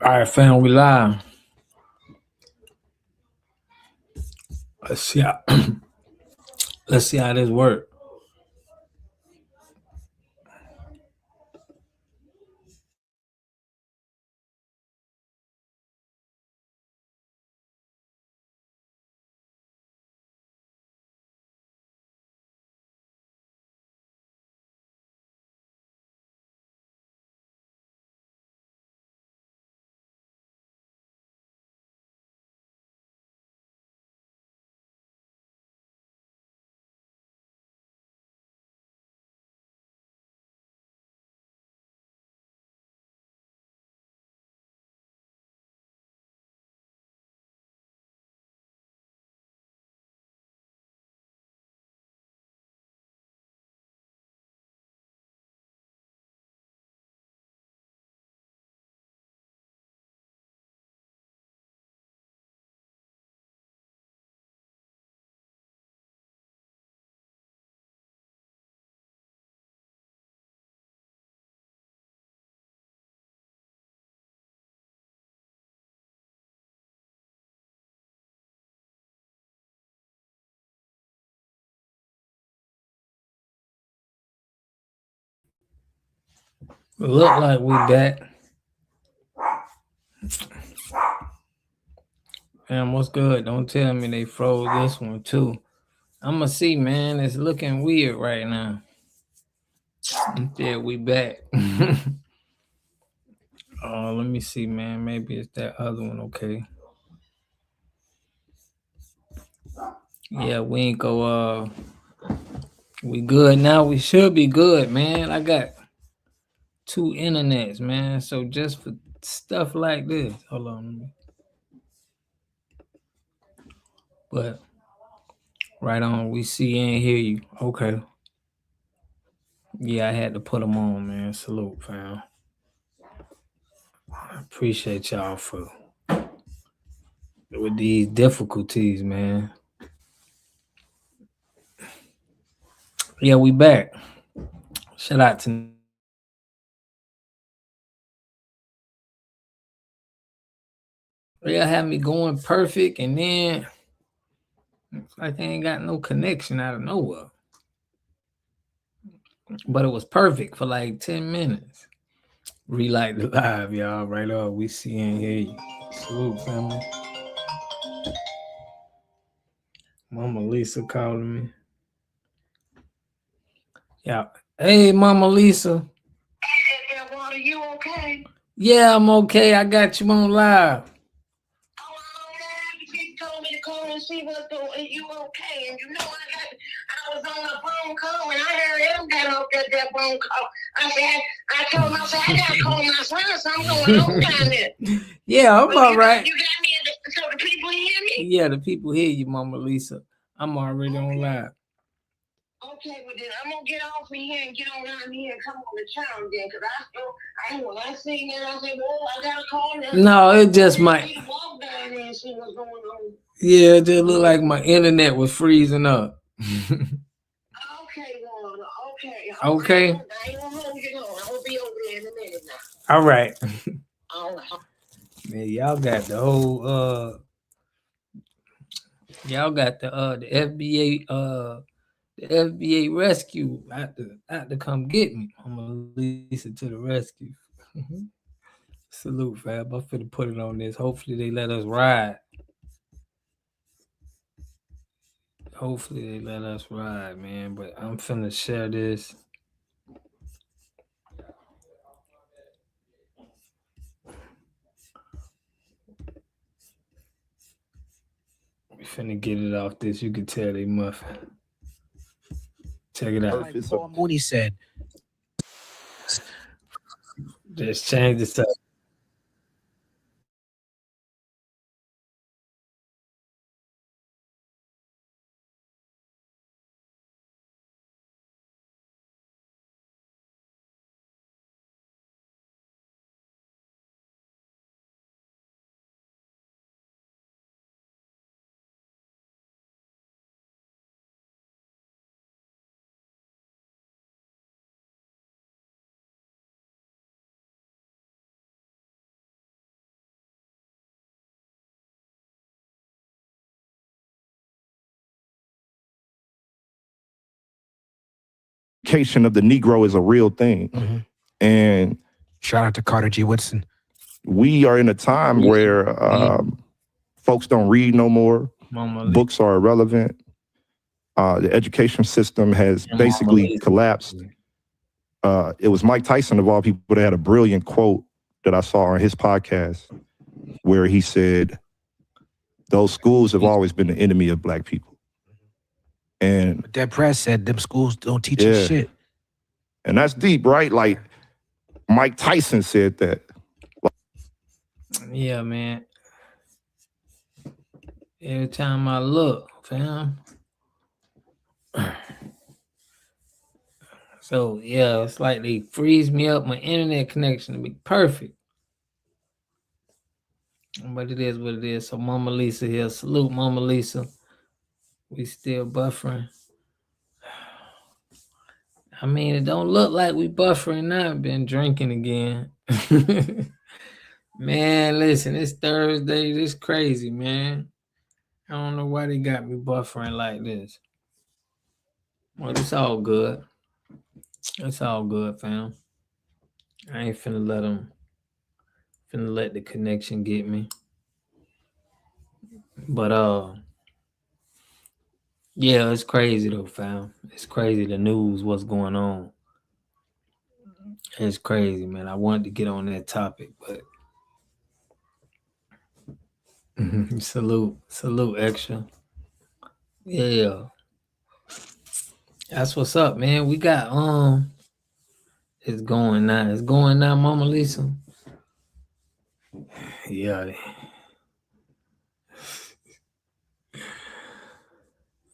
All right, fam, we live. Let's see how let's see how this work. Look like we back. Fam, what's good? Don't tell me they froze this one too. I'ma see, man. It's looking weird right now. Yeah, we back. Let me see, man. Maybe it's that other one, okay. Yeah, we ain't go we good now. We should be good, man. I got 2 internets, man. So just for stuff like this. Hold on. But right on, we see and hear you. Okay. Yeah, I had to put them on, man. Salute, fam. I appreciate y'all for with these difficulties, man. Yeah, we back. Shout out to yeah, had me going perfect, and then it's like they ain't got no connection out of nowhere. But it was perfect for like 10 minutes. Relight the live, y'all. Right up. We see and hear you. Salute, family. Mama Lisa calling me. Yeah. Hey, Mama Lisa. Are you okay? Yeah, I'm okay. I got you on live. You told me to call and see what's going. You okay? And you know I was on a phone call and I heard him get off that phone call. I told him, I gotta call my son, so I'm going on down there. Yeah, I'm all right. You got me, so the people hear me? Yeah, the people hear you, Mama Lisa. I'm already on live. Okay, well then I'm gonna get off of here and get on down here and come on the channel then, because when I seen that, I said, well, I gotta call them. No, it just might. Walk down there and see what's going on. Yeah, it just looked like my internet was freezing up. Okay, Warner. Okay. Okay. I ain't gonna hold you long. I'm gonna be over there in a minute now. All right. All right. Man, y'all got the whole y'all got the FBA rescue out to come get me. I'm gonna Lisa to the rescue. Salute, fam. I'm finna put it on this. Hopefully they let us ride. Hopefully they let us ride, man. But I'm finna share this. We finna get it off this. You can tell they muffin. Check it out. Like Paul Mooney said. Just change this up. education of the Negro is a real thing. Mm-hmm. And Shout out to Carter G. Woodson. we are in a time where folks don't read no more. Books are irrelevant. The education system has basically collapsed. It was Mike Tyson, of all people, that had a brilliant quote that I saw on his podcast where he said, those schools have always been the enemy of black people. And that press said them schools don't teach you shit. And that's deep, right? Like Mike Tyson said that. Yeah, man. Every time I look, fam. So yeah, it's like they freeze me up my internet connection to be perfect. But it is what it is. So Mama Lisa here. Salute Mama Lisa. We still buffering. I mean, it don't look like we buffering now. I've been drinking again. Man, listen, it's Thursday. This crazy, man. I don't know why they got me buffering like this. Well, it's all good. It's all good, fam. I ain't finna let the connection get me. But yeah, it's crazy though, fam. It's crazy, the news, what's going on. It's crazy, man. I wanted to get on that topic, but salute extra. Yeah. That's what's up, man. We got it's going now. It's going now, Mama Lisa. Yeah.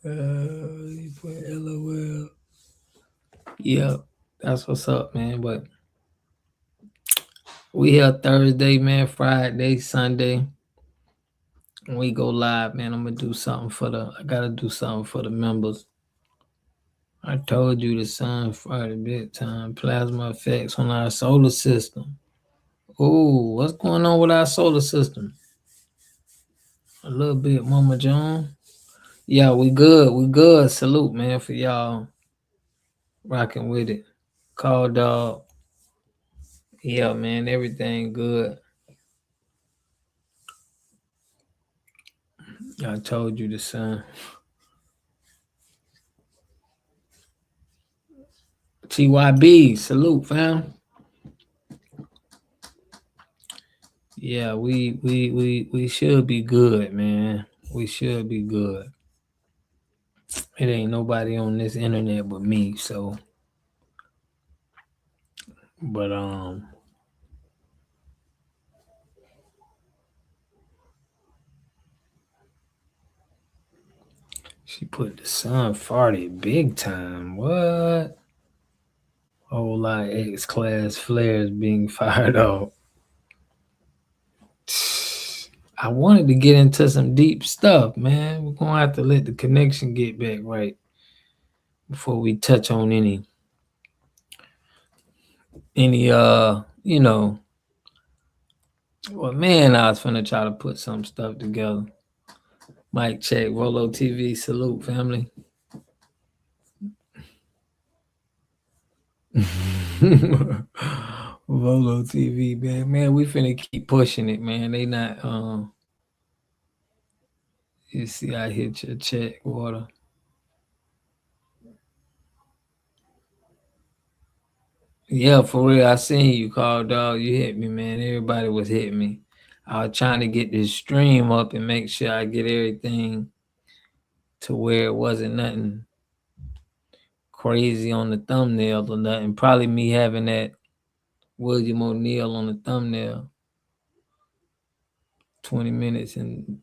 You put LOL. Yeah, that's what's up, man. But we here Thursday, man, Friday, Sunday. When we go live, man, I'm gonna do something I gotta do something for the members. I told you the sun Friday big time. Plasma effects on our solar system. Oh, what's going on with our solar system? A little bit, Mama John. Yeah, we good. We good. Salute, man, for y'all rocking with it. Call dog. Yeah, man, everything good. I told you the sun. TYB, salute, fam. Yeah, we should be good, man. We should be good. It ain't nobody on this internet but me, so. But she put the sun farted big time. What? Whole lot of X-class flares being fired off. I wanted to get into some deep stuff, man. We're gonna have to let the connection get back right before we touch on any you know. Well, man, I was finna try to put some stuff together. Mic check, Rolo TV, salute, family. Rolo TV, man, we finna keep pushing it, man. They not you see, I hit your check, water. Yeah, for real. I seen you, Call Dog. You hit me, man. Everybody was hitting me. I was trying to get this stream up and make sure I get everything to where it wasn't nothing crazy on the thumbnail or nothing. Probably me having that William O'Neal on the thumbnail. 20 minutes and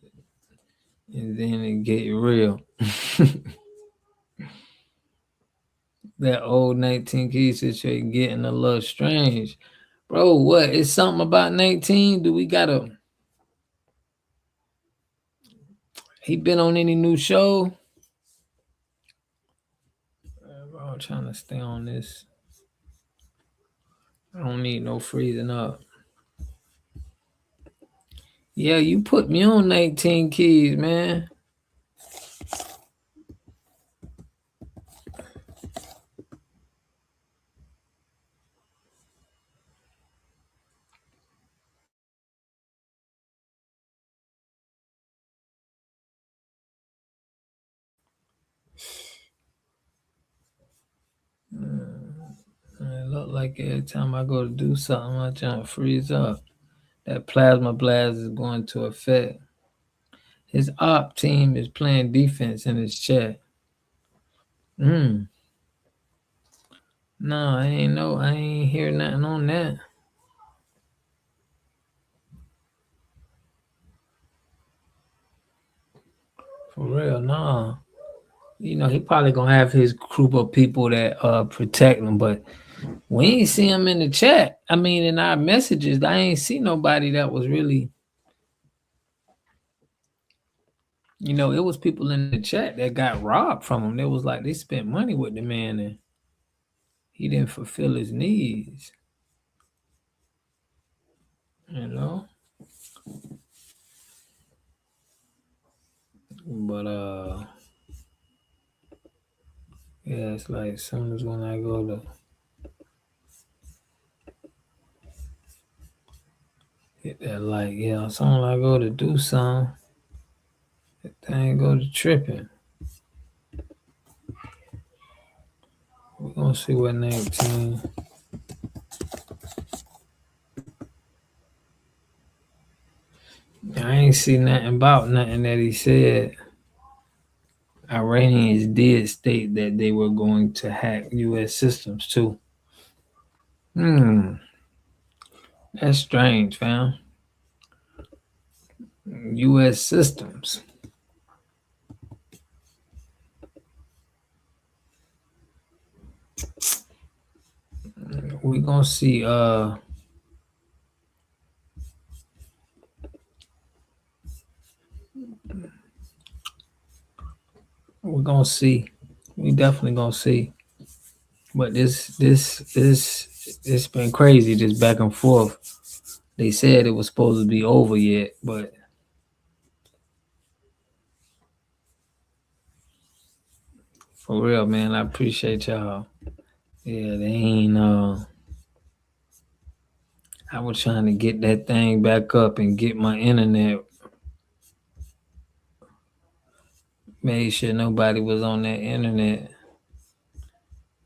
then it get real. That old 19 key situation getting a little strange. Bro, what? It's something about 19? Do we gotta... He been on any new show? Bro, I'm trying to stay on this. I don't need no freezing up. Yeah, you put me on 19 keys, man. It look like every time I go to do something, my junk freeze up. That plasma blast is going to affect. His op team is playing defense in his chat. No, I ain't hear nothing on that. For real, no. You know, he probably gonna have his group of people that protect him, but we ain't see him in the chat. I mean, in our messages, I ain't see nobody that was really, you know, it was people in the chat that got robbed from him. It was like they spent money with the man and he didn't fulfill his needs. You know? But yeah, it's like as soon as when I go to hit that light, yeah, as soon as I go to do something, that thing go to tripping. We're gonna see what 19. I ain't see nothing about nothing that he said. Iranians did state that they were going to hack U.S. systems too. That's strange, fam. U.S. systems. We're gonna see. We're gonna see. We definitely gonna see. But it's been crazy. This back and forth. They said it was supposed to be over yet, but for real, man, I appreciate y'all. Yeah, they ain't. I was trying to get that thing back up and get my internet. Made sure nobody was on that internet.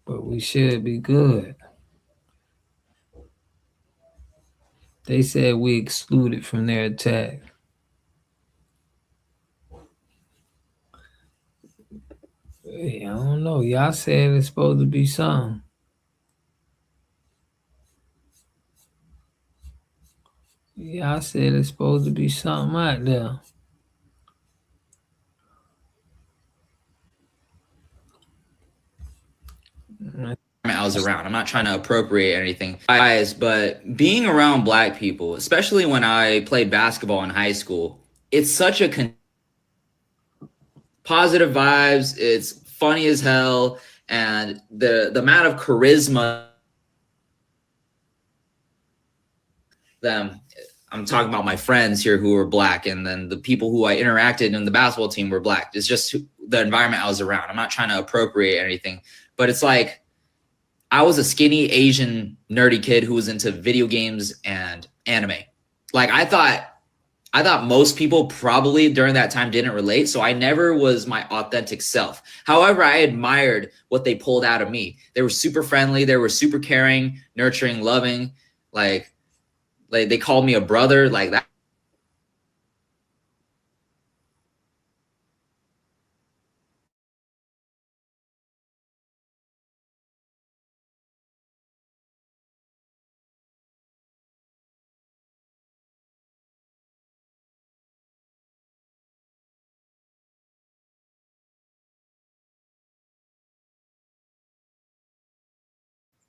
But we should be good. They said we excluded from their attack. Hey, I don't know. Y'all said it's supposed to be something. Y'all said it's supposed to be something out there. I was around. I'm not trying to appropriate anything, guys, but being around black people, especially when I played basketball in high school, it's such a positive vibes. It's funny as hell, and the amount of charisma them. I'm talking about my friends here who were black, and then the people who I interacted in the basketball team were black. It's just the environment I was around. I'm not trying to appropriate anything, but it's like I was a skinny Asian nerdy kid who was into video games and anime. Like I thought most people probably during that time didn't relate. So I never was my authentic self. However, I admired what they pulled out of me. They were super friendly. They were super caring, nurturing, loving. Like they called me a brother, like that.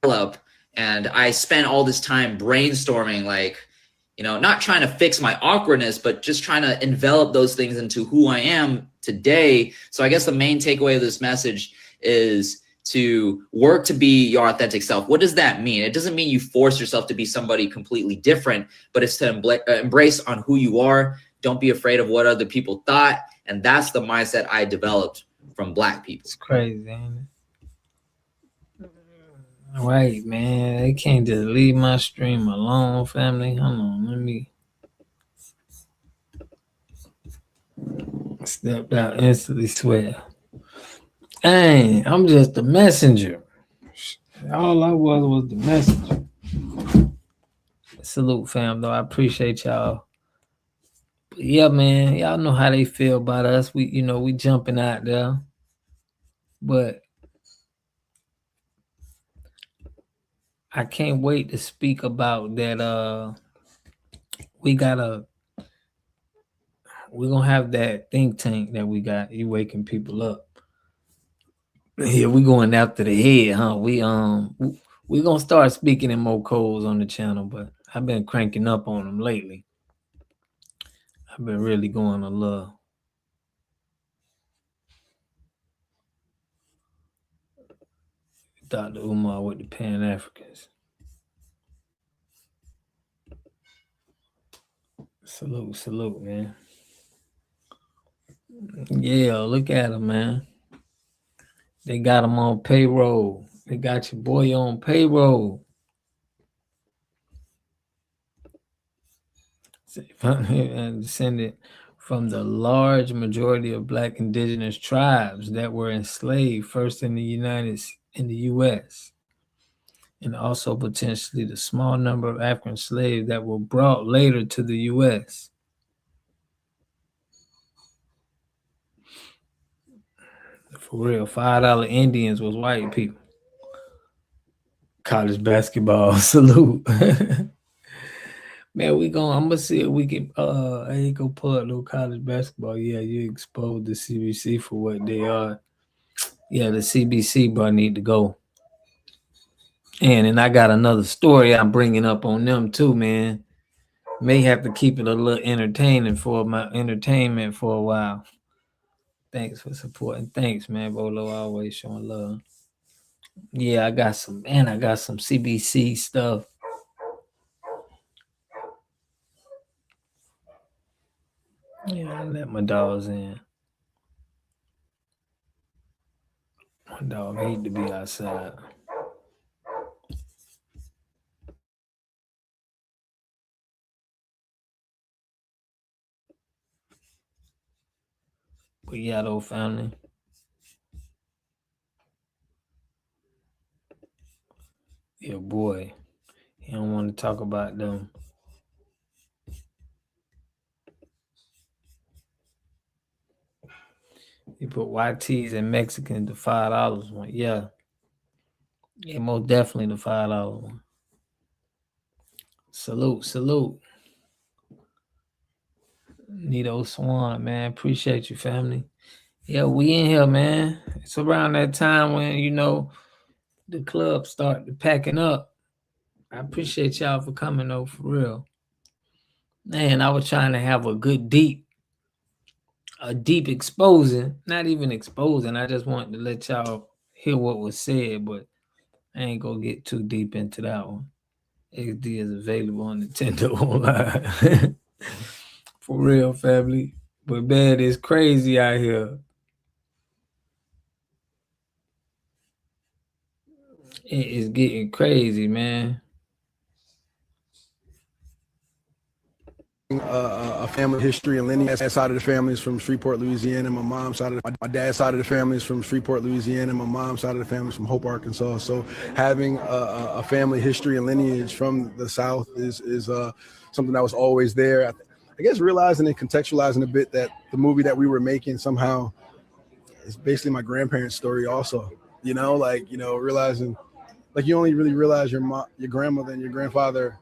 Up, and I spent all this time brainstorming, like, you know, not trying to fix my awkwardness, but just trying to envelop those things into who I am today. So I guess the main takeaway of this message is to work to be your authentic self. What does that mean? It doesn't mean you force yourself to be somebody completely different, but it's to embrace on who you are. Don't be afraid of what other people thought. And that's the mindset I developed from black people. It's crazy, ain't it? Right, man. They can't just leave my stream alone, family. Hold on, let me stepped out instantly swear. Dang, I'm just a messenger. All I was the message. Salute, fam. Though I appreciate y'all. But yeah, man, y'all know how they feel about us. We jumping out there, but I can't wait to speak about that. We're gonna have that think tank that we got. You waking people up. Yeah, we going after the head, huh? We gonna start speaking in more codes on the channel, but I've been cranking up on them lately. I've been really going to love. Dr. Umar with the Pan Africans. Salute, man. Yeah, look at him, man. They got him on payroll. They got your boy on payroll. And descended from the large majority of Black indigenous tribes that were enslaved first in the U.S. and also potentially the small number of African slaves that were brought later to the U.S. For real, $5 Indians was white people. College basketball, salute. Man, I'm gonna see if we can I ain't gonna pull up no college basketball. Yeah, you exposed the CBC for what they are. Yeah, the CBC bro need to go. And I got another story I'm bringing up on them too, man. May have to keep it a little entertainment for a while. Thanks for supporting. Thanks, man. Bolo always showing love. Yeah, I got some CBC stuff. Yeah, I let my dogs in. My dog hate to be outside. But yeah, though, family. Yeah, boy. He don't want to talk about them. He put YTs and Mexicans the $5 one. Yeah. Yeah, most definitely the $5 one. Salute. Nito Swan, man. Appreciate you, family. Yeah, we in here, man. It's around that time when, the club start packing up. I appreciate y'all for coming, though, for real. Man, I was trying to have a deep exposing. Not even exposing. I just wanted to let y'all hear what was said, but I ain't gonna get too deep into that one. XD is available on Nintendo Online. For real, family. But man, it's crazy out here. It is getting crazy, man. A family history and lineage. My dad's side of the family is from Shreveport, Louisiana. My dad's side of the family is from Shreveport, Louisiana. My mom's side of the family is from Hope, Arkansas. So having a family history and lineage from the South is something that was always there. I guess realizing and contextualizing a bit that the movie that we were making somehow is basically my grandparents' story also. Realizing like you only really realize your grandmother and your grandfather,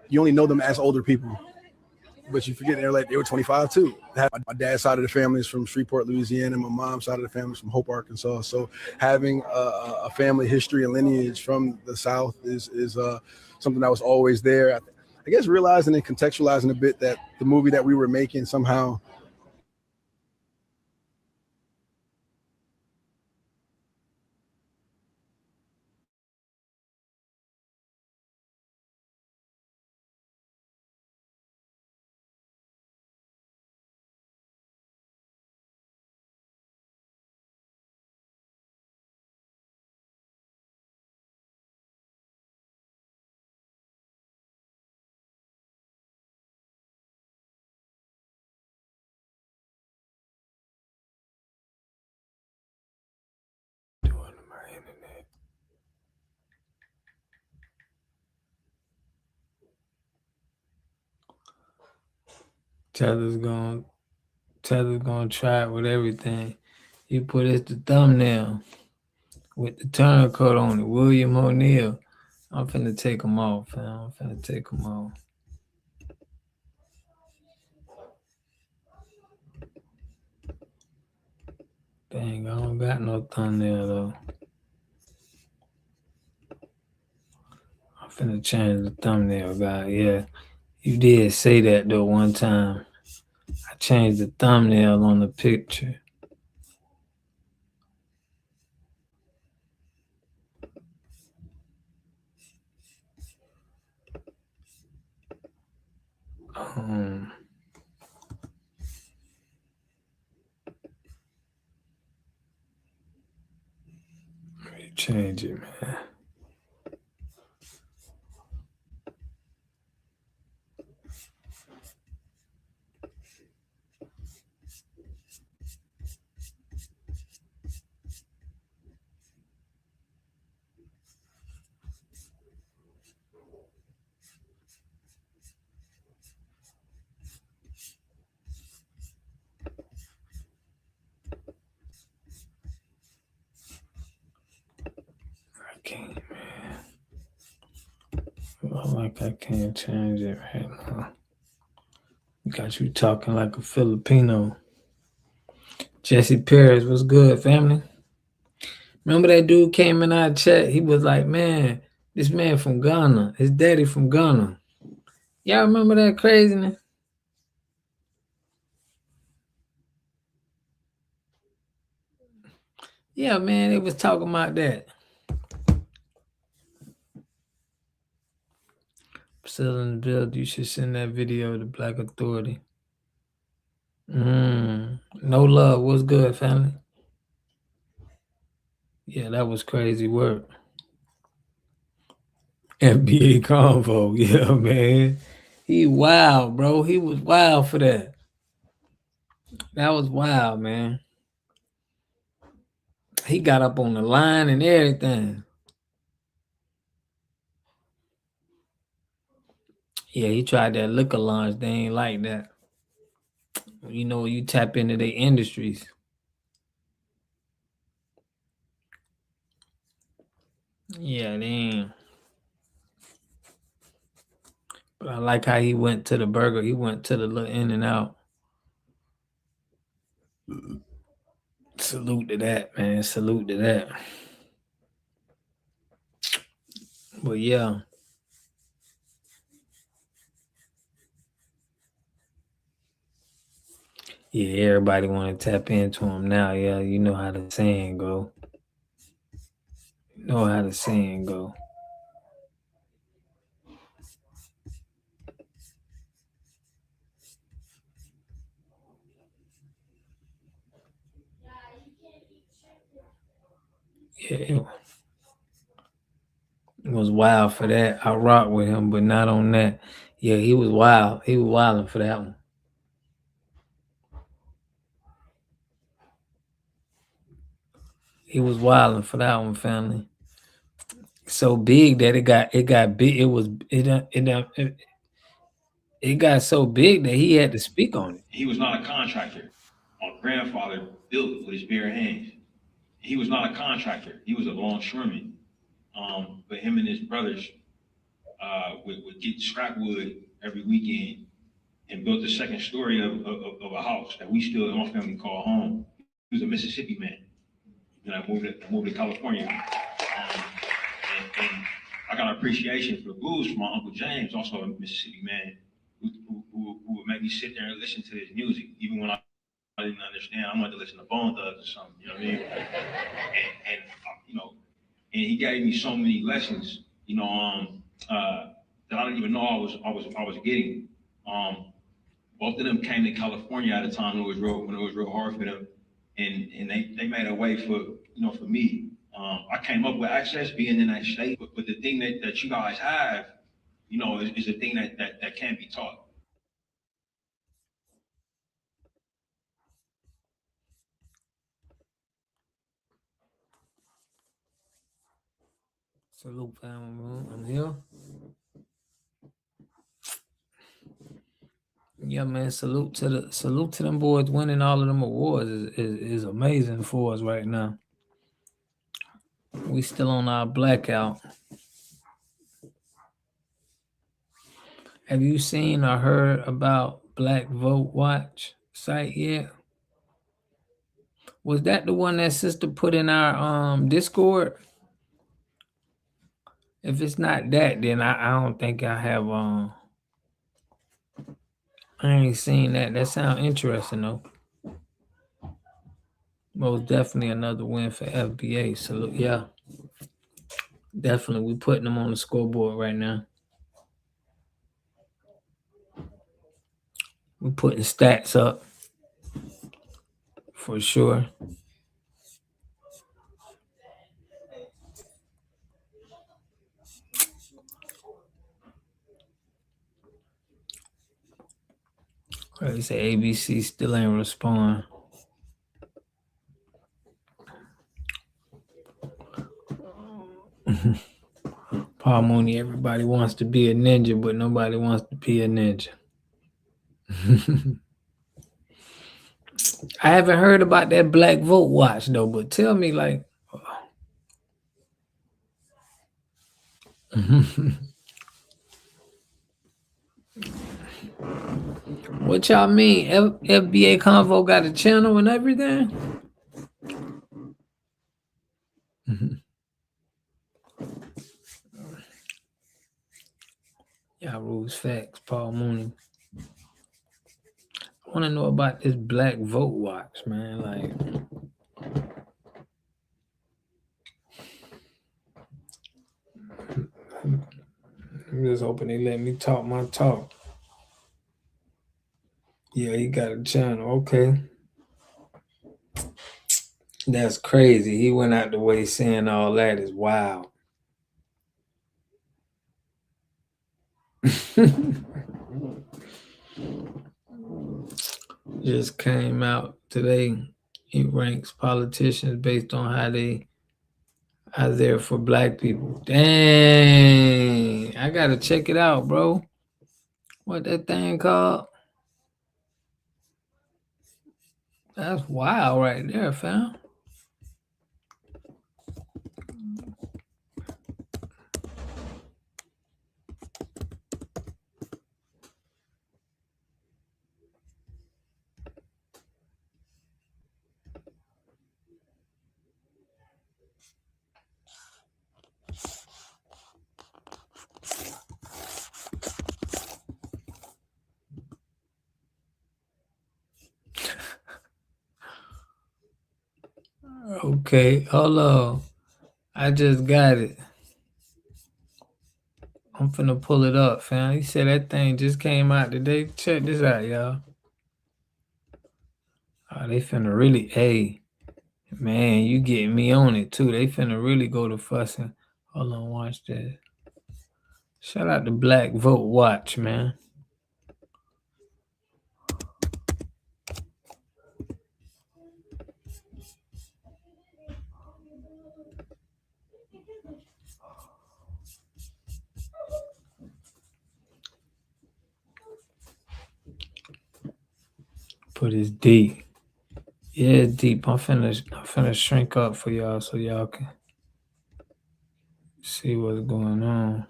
you only know them as older people. But you forget they were 25 too. My dad's side of the family is from Shreveport, Louisiana. My mom's side of the family is from Hope, Arkansas. So having a family history and lineage from the South is something that was always there. I guess realizing and contextualizing a bit that the movie that we were making somehow Tether's gonna try it with everything. You put it the thumbnail with the turncoat on it, William O'Neal. I'm finna take them off, fam. I'm finna take them off. Dang, I don't got no thumbnail though. I'm finna change the thumbnail, guy. Yeah, you did say that though one time. I changed the thumbnail on the picture. Let me change it, man. I can't, man. Well, like I can't change it right now. Got you talking like a Filipino. Jesse Paris, what's good, family? Remember that dude came in our chat? He was like, man, this man from Ghana. His daddy from Ghana. Y'all remember that craziness? Yeah, man, they was talking about that. Still in the build, you should send that video to Black Authority. No love. What's good, family? Yeah, that was crazy work. NBA Convo. Yeah, man. He wild, bro. He was wild for that. That was wild, man. He got up on the line and everything. Yeah, he tried that liquor launch. They ain't like that. You know, you tap into their industries. Yeah, they ain't. But I like how he went to the burger. He went to the little In and Out. Salute to that, man. Salute to that. But yeah. Yeah, everybody want to tap into him now. Yeah, you know how the saying go. You know how the saying go. Yeah, it was wild for that. I rock with him, but not on that. Yeah, he was wild. He was wilding for that one. He was wilding for that one, family. So big that it got big. It got so big that he had to speak on it. He was not a contractor. My grandfather built with his bare hands. He was not a contractor. He was a longshoreman. But him and his brothers would get scrap wood every weekend and built the second story of a house that we still in my family call home. He was a Mississippi man. And I moved to California. And I got an appreciation for the blues from my Uncle James, also a Mississippi man, who would make me sit there and listen to his music, even when I didn't understand. I wanted to listen to Bone Thugs or something, you know what I mean? And you know, and he gave me so many lessons, you know, that I didn't even know I was getting. Both of them came to California at a time when it was real hard for them, and they made a way for for me. I came up with access being in that state, but the thing that you guys have, is a thing that can't be taught. Salute, family. I'm here. Yeah, man. Salute to them boys winning all of them awards is amazing for us right now. We still on our blackout. Have you seen or heard about Black Vote Watch site yet? Was that the one that sister put in our Discord? If it's not that, then I don't think I have I ain't seen that. That sounds interesting though. Most definitely another win for FBA. So yeah, definitely we putting them on the scoreboard right now. We putting stats up for sure. They say ABC still ain't respond. Paul Mooney, everybody wants to be a ninja, but nobody wants to be a ninja. I haven't heard about that Black Vote Watch though, but tell me like what y'all mean? FBA Convo got a channel and everything? Y'all rules facts, Paul Mooney. I want to know about this Black Vote Watch, man. Like, I'm just hoping they let me talk my talk. Yeah, he got a channel. Okay. That's crazy. He went out the way saying all that is wild. Just came out today. He ranks politicians based on how they are there for black people. Dang. I gotta check it out, bro. What that thing called? That's wild right there, fam. Okay, hold on. I just got it. I'm finna pull it up, fam. He said that thing just came out today. Check this out, y'all. Oh, they finna really, hey, man, you getting me on it too. They finna really go to fussing. Hold on, watch this. Shout out to Black Vote Watch, man. Put his deep. Yeah, it's deep. I'm finna shrink up for y'all so y'all can see what's going on.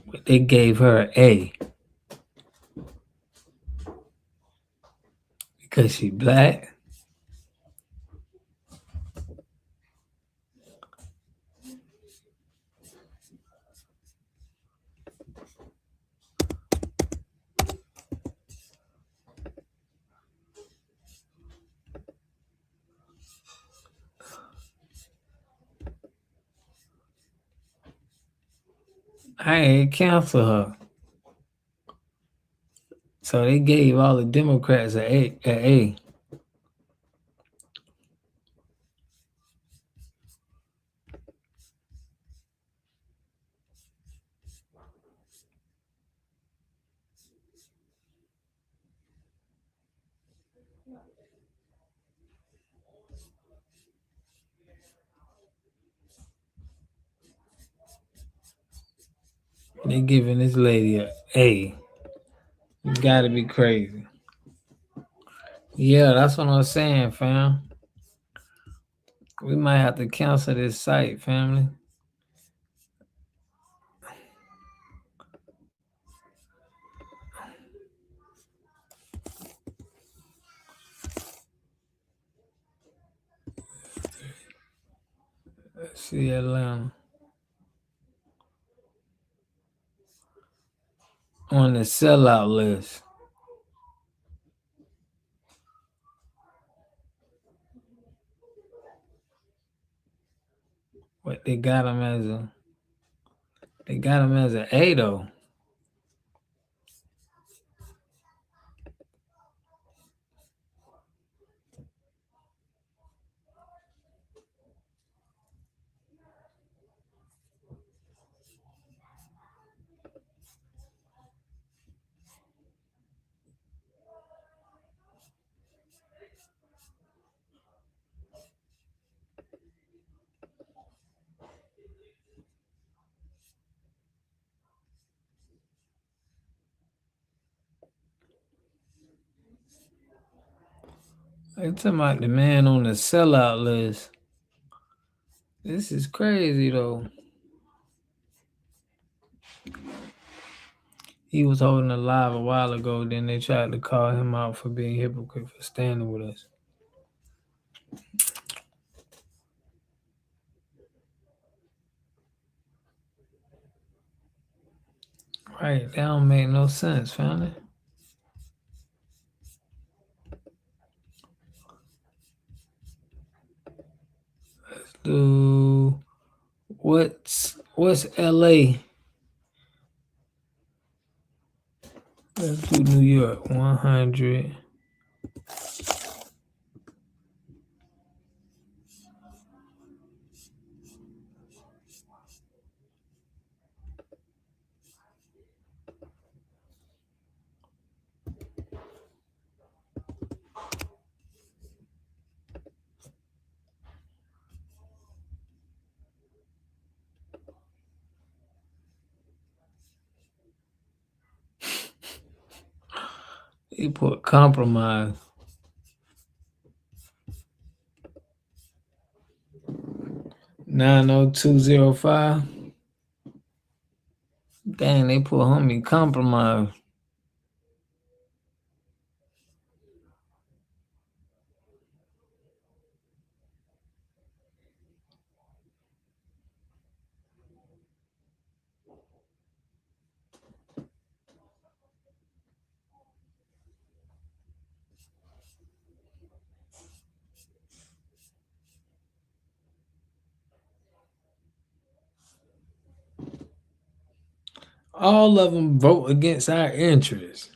But they gave her an A because she black. I ain't cancel her. So they gave all the Democrats an A. They giving this lady a A. You gotta be crazy. Yeah, that's what I'm saying, fam. We might have to cancel this site, family. Let's see Atlanta. On the sellout list. But they got him as an A though. They talking about the man on the sellout list. This is crazy though. He was holding a live a while ago, then they tried to call him out for being a hypocrite for standing with us. Right, that don't make no sense, family. Let's do what's LA? Let's do New York 100. He put compromise. $90205. Dang, they put homie compromise. All of them vote against our interests.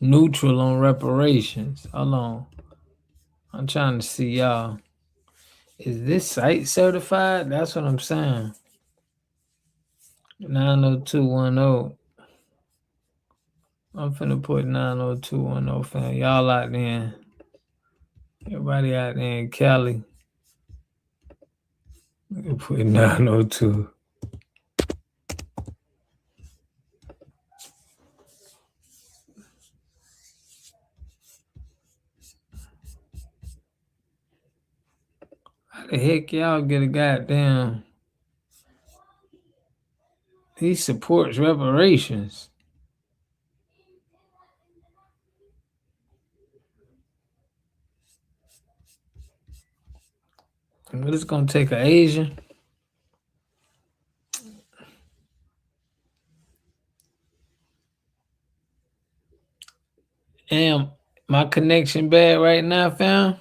Neutral on reparations. Hold on. I'm trying to see y'all. Is this site certified? That's what I'm saying. 90210. I'm finna put 90210, fam. Y'all out there. Everybody out there in Cali. Put 902. How the heck y'all get a goddamn... He supports reparations. But it's gonna take an Asian. Damn, my connection bad right now, fam.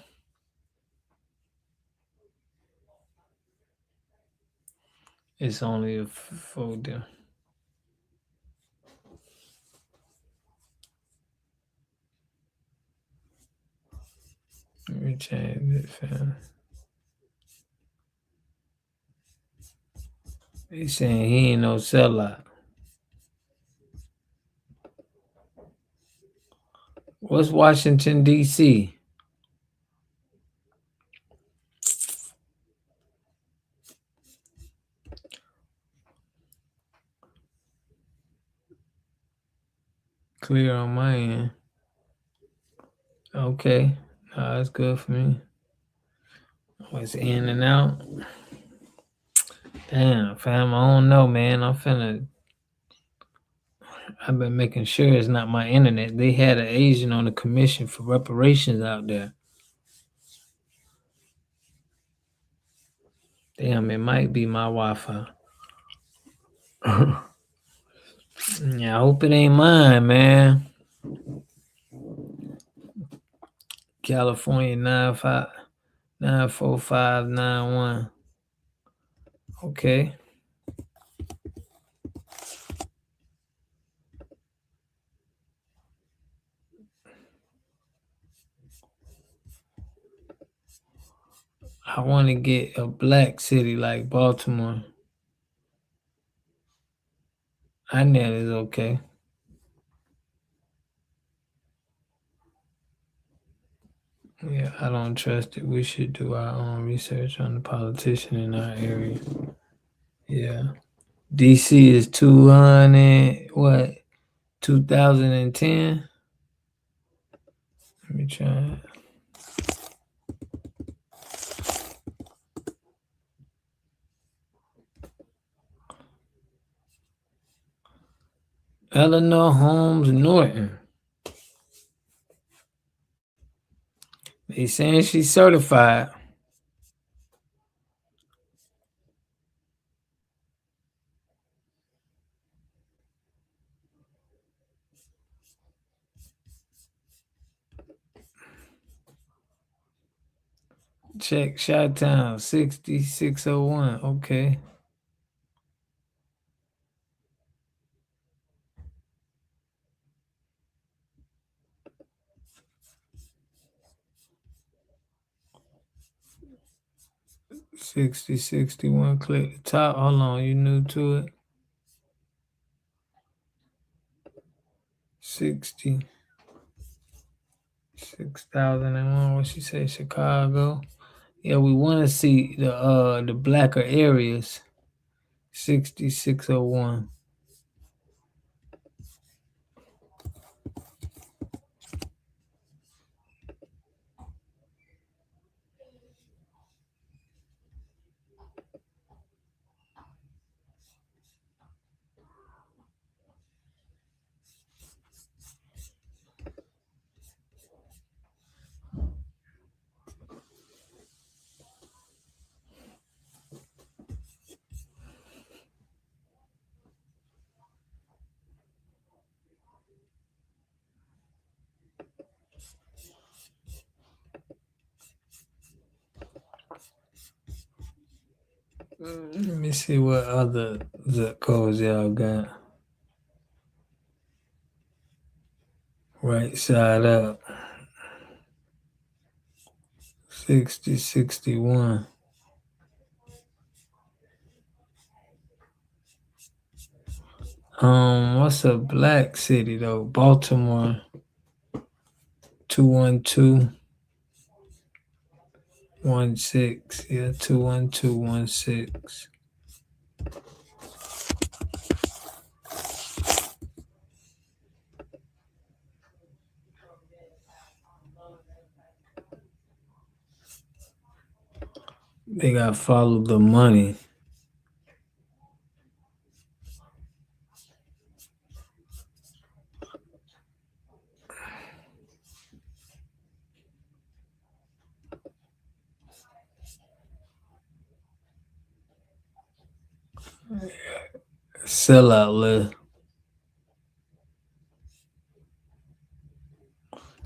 It's only a folder. Let me change it, fam. They saying he ain't no sellout. What's Washington, D.C.? clear on my end. Okay. That's good for me. Oh, it's in and out. Damn, fam. I don't know, man. I've been making sure it's not my internet. They had an Asian on the commission for reparations out there. Damn, it might be my Wi-Fi. Yeah, I hope it ain't mine, man. California 94591. Okay. I want to get a black city like Baltimore. Net is okay. Yeah, I don't trust it. We should do our own research on the politician in our area. Yeah. DC is 200, what? 2010? Let me try it. Eleanor Holmes Norton. They saying she's certified. Check Chi-Town 6601. Okay. $60.61. Click the top. Hold on, you new to it? 6,001. What she say? Chicago. Yeah, we want to see the blacker areas. 6601. Let me see what other zip codes y'all got. Right side up. 6061. What's a black city though? Baltimore. 21216. Yeah, 21216. They gotta follow the money. Sellout list.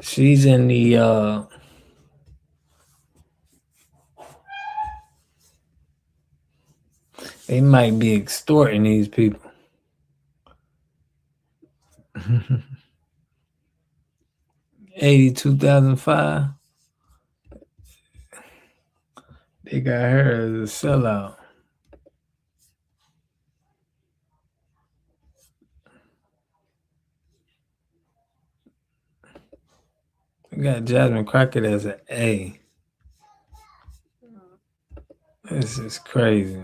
She's in the they might be extorting these people. 82,005. They got her as a sellout. We got Jasmine Crockett as an A. This is crazy.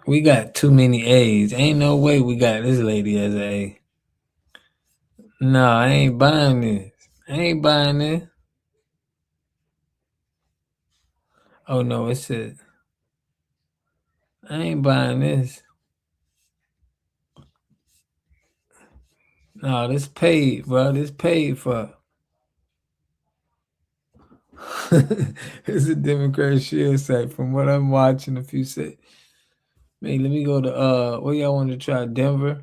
We got too many A's. Ain't no way we got this lady as an A. No, I ain't buying this. I ain't buying this. Oh no, it's it. I ain't buying this. No, this paid, bro. This paid for. It's a Democrat shield site from what I'm watching. If you say, man, let me go to where y'all want to try Denver?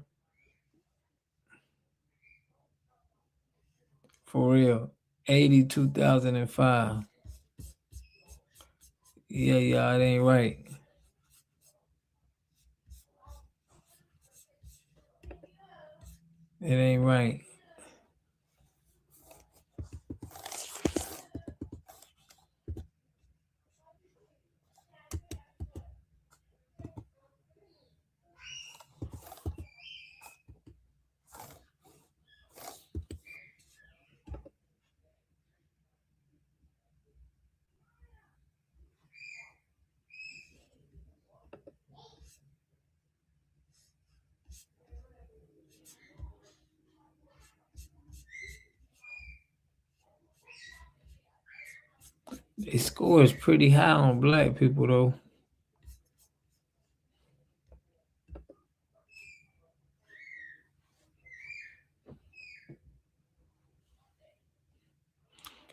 For real. 82,005. Yeah, it ain't right. It ain't right. They score is pretty high on black people though.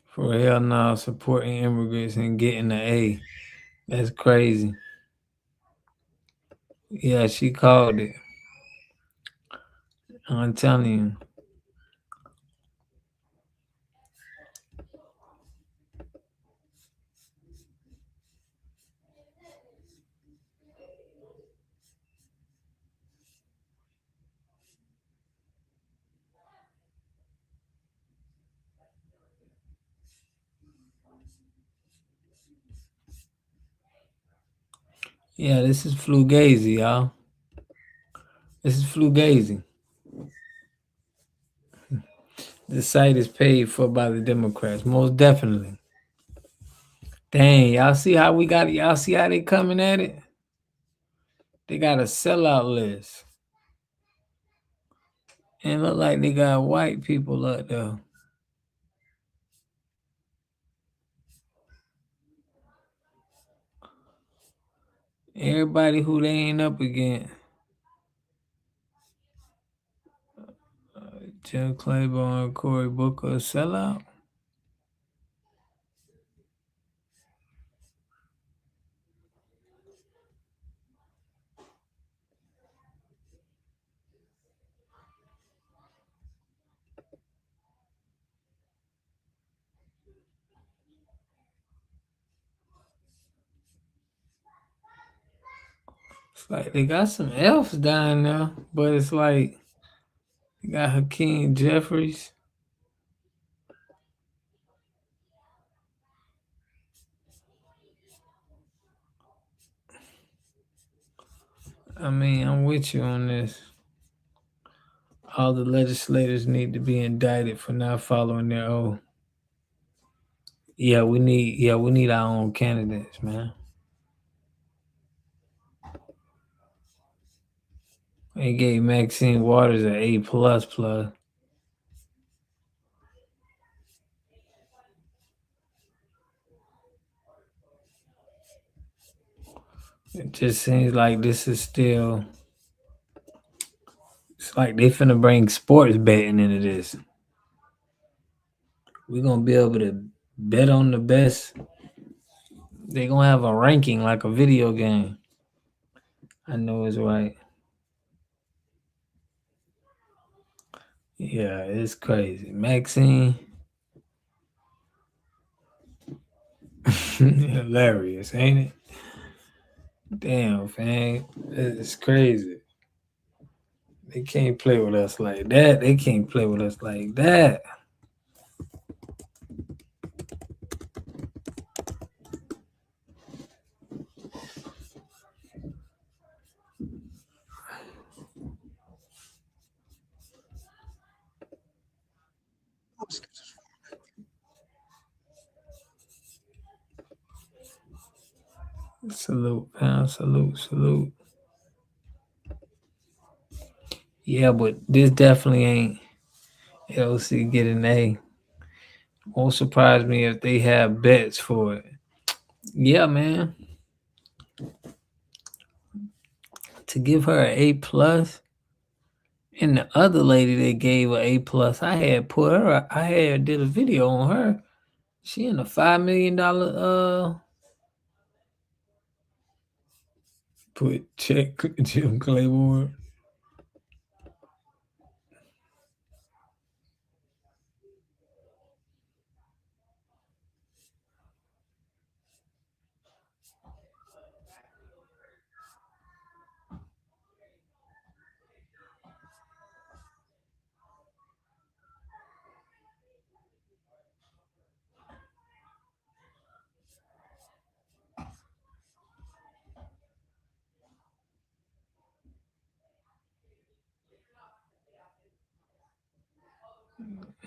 For hell no, supporting immigrants and getting an A. That's crazy. Yeah, she called it. I'm telling you. Yeah, this is Fugazi, y'all. This is Fugazi. The site is paid for by the Democrats, most definitely. Dang, y'all see how we got it? Y'all see how they coming at it? They got a sellout list. And look like they got white people up there. Everybody who they ain't up against. Jim Claiborne, Cory Booker, sellout. It's like they got some elves down there, but it's like they got Hakeem Jeffries. I mean, I'm with you on this. All the legislators need to be indicted for not following their oath. Yeah, we need our own candidates, man. They gave Maxine Waters an A++. It just seems like this is still. It's like they finna bring sports betting into this. We're gonna be able to bet on the best. They're gonna have a ranking like a video game. I know it's right. Yeah, it's crazy. Maxine. Hilarious, ain't it? Damn, fam. It's crazy. They can't play with us like that. They can't play with us like that. Salute, man. Salute. Yeah, but this definitely ain't. LC get an A. Won't surprise me if they have bets for it. Yeah, man. To give her an A plus, and the other lady they gave her A plus, I had put her. I had did a video on her. She in a $5 million put check Jim Claiborne.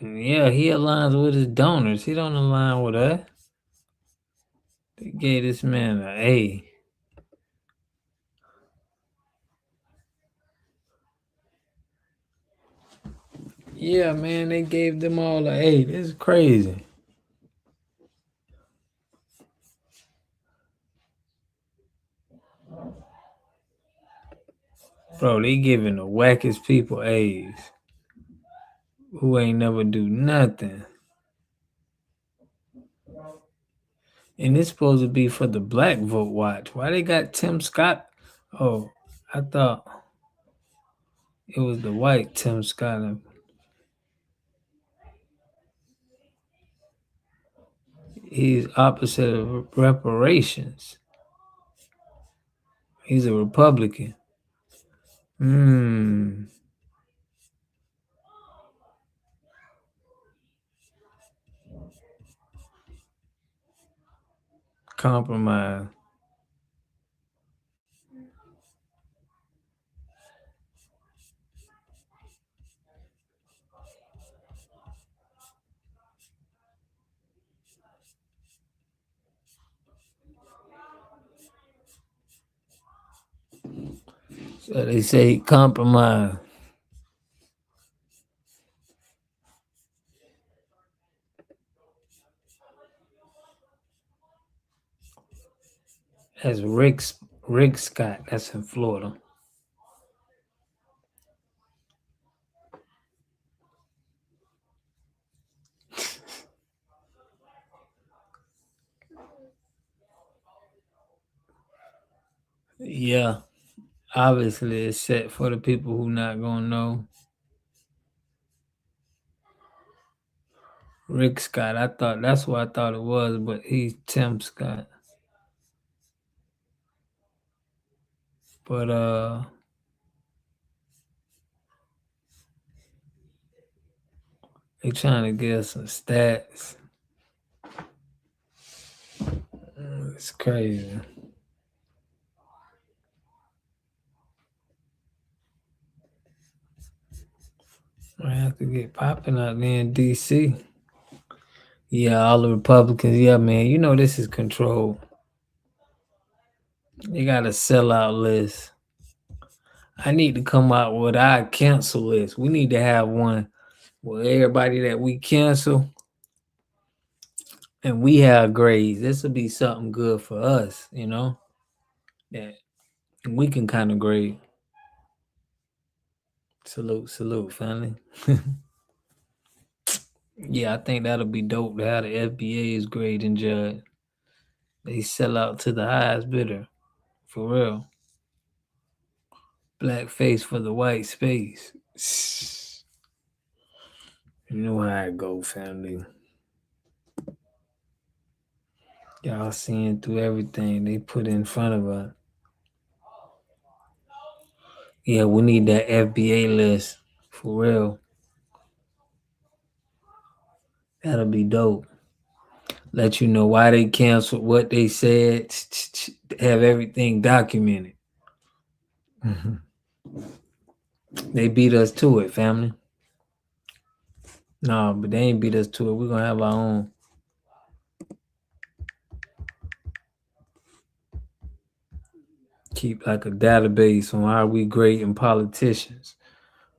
Yeah, he aligns with his donors. He don't align with us. They gave this man an A. Yeah, man, they gave them all an A. This is crazy. Bro, they giving the wackest people A's who ain't never do nothing. And it's supposed to be for the Black Vote Watch. Why they got Tim Scott? Oh, I thought it was the white Tim Scott. He's opposite of reparations. He's a Republican. Compromise. So they say compromise. That's Rick Scott. That's in Florida. Yeah. Obviously, it's set for the people who not gonna know. Rick Scott. I thought that's what I thought it was, but he's Tim Scott. But they trying to get us some stats. It's crazy. I have to get popping out there in DC. Yeah, all the Republicans. Yeah, man. You know this is controlled. They got a sellout list. I need to come out with our cancel list. We need to have one where everybody that we cancel and we have grades. This will be something good for us, you know, that we can kind of grade. Salute, family. Yeah, I think that'll be dope to have the FBA's grading judge. They sell out to the highest bidder. For real. Black face for the white space. You know how it go, family. Y'all seeing through everything they put in front of us. Yeah, we need that FBA list. For real. That'll be dope. Let you know why they canceled, what they said. Have everything documented. They beat us to it, family. No, but they ain't beat us to it. We're going to have our own. Keep like a database on how we grading politicians.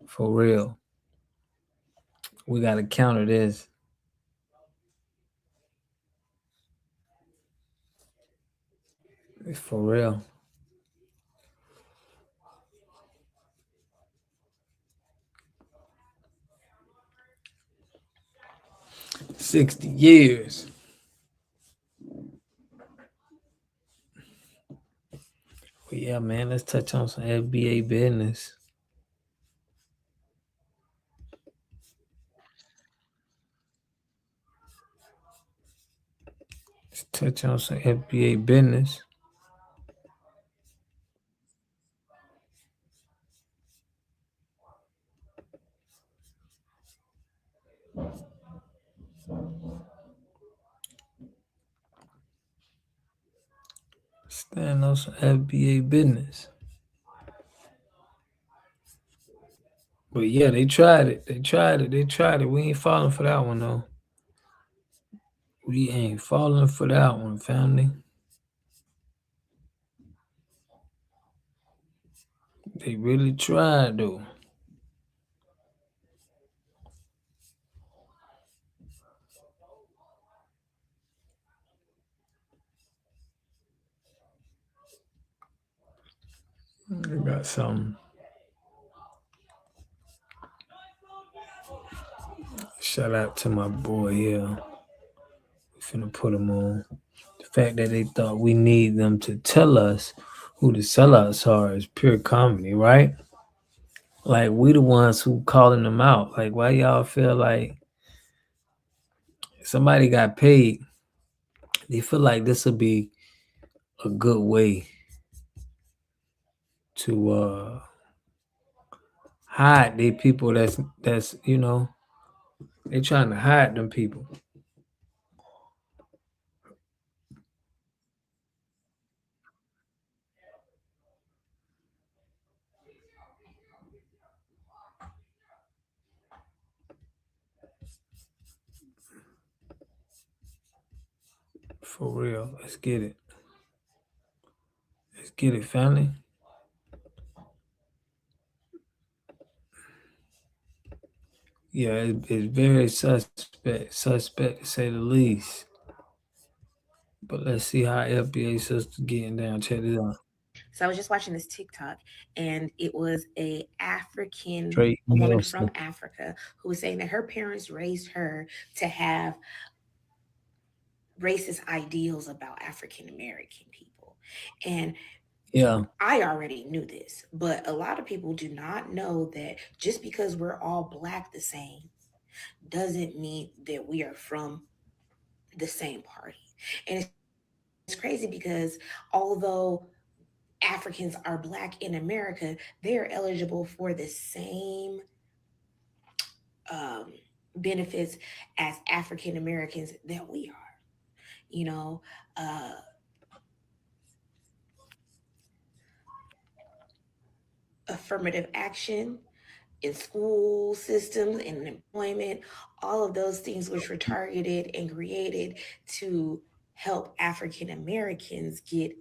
For real. We got to counter this. It's for real. 60 years. But yeah, man, let's touch on some FBA business. Let's touch on some FBA business. Stand on some FBA business. But yeah, they tried it. They tried it. They tried it. We ain't falling for that one though. We ain't falling for that one, family. They really tried though. I got some. Shout out to my boy here. We finna put him on. The fact that they thought we need them to tell us who the sellouts are is pure comedy, right? Like we the ones who calling them out. Like why y'all feel like somebody got paid? They feel like this will be a good way to hide the people that's they trying to hide them people. For real. Let's get it. Let's get it, family. Yeah, it's very suspect to say the least. But let's see how FBA sister getting down. Check it out. So I was just watching this TikTok, and it was Drake a woman from Nielsen. Africa who was saying that her parents raised her to have racist ideals about African American people. And Yeah, I already knew this, but a lot of people do not know that just because we're all black the same doesn't mean that we are from the same party. And it's crazy because although Africans are black in America, they are eligible for the same um, benefits as African Americans that we are. You know, uh, affirmative action in school systems and employment, all of those things which were targeted and created to help African Americans get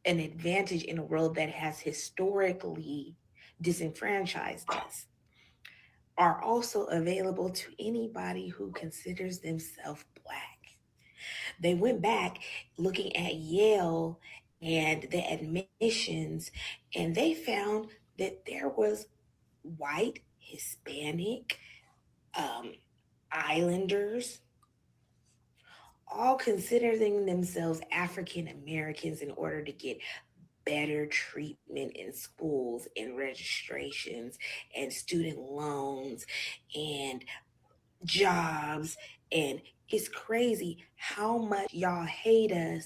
an advantage in a world that has historically disenfranchised us are also available to anybody who considers themselves black. They went back looking at Yale and the admissions, and they found that there was white, Hispanic, um, islanders, all considering themselves African Americans in order to get better treatment in schools and registrations and student loans and jobs. And it's crazy how much y'all hate us,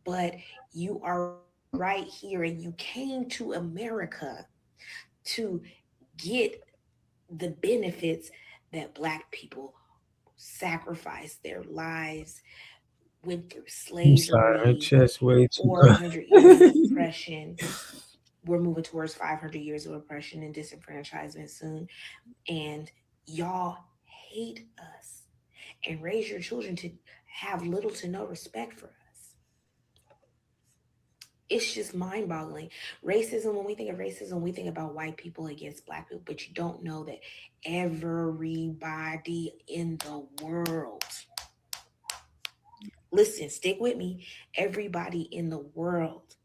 but you are right here and you came to America to get the benefits that Black people sacrificed their lives, went through I'm sorry. Her slavery, chest way too 400 years of oppression. We're moving towards 500 years of oppression and disenfranchisement soon. And y'all hate us and raise your children to have little to no respect for us. It's just mind boggling. Racism, when we think of racism, we think about white people against black people, but you don't know that everybody in the world, listen, stick with me, everybody in the world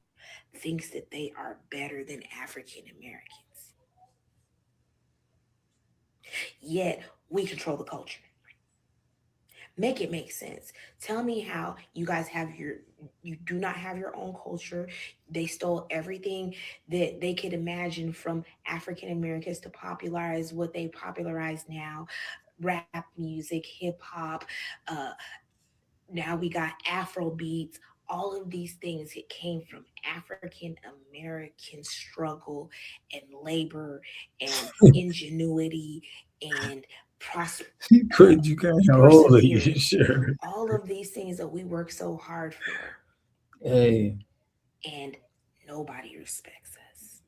thinks that they are better than African Americans. Yet we control the culture. Make it make sense. Tell me how you guys have you do not have your own culture. They stole everything that they could imagine from African Americans to popularize what they popularize now. Rap music, hip hop, uh, now we got Afro beats. All of these things, it came from African American struggle and labor and ingenuity and Put you got a hold of your perseverance. shirt. All of these things that we work so hard for, Hey, and nobody respects us.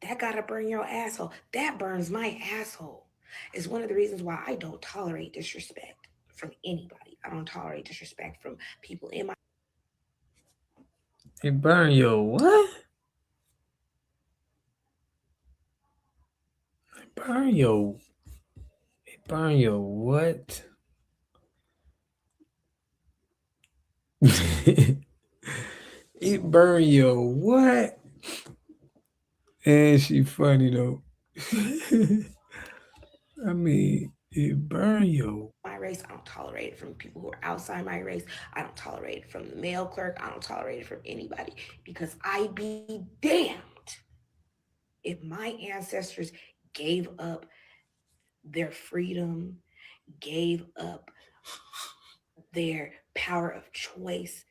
That gotta burn your asshole. That burns my asshole. It's one of the reasons why I don't tolerate disrespect from anybody. I don't tolerate disrespect from people in my it burn your what? Burn your burn your what? It burn your what? And she funny though. I mean, it burn your my race. I don't tolerate it from people who are outside my race. I don't tolerate it from the mail clerk. I don't tolerate it from anybody because I be damned if my ancestors gave up their freedom, gave up their power of choice,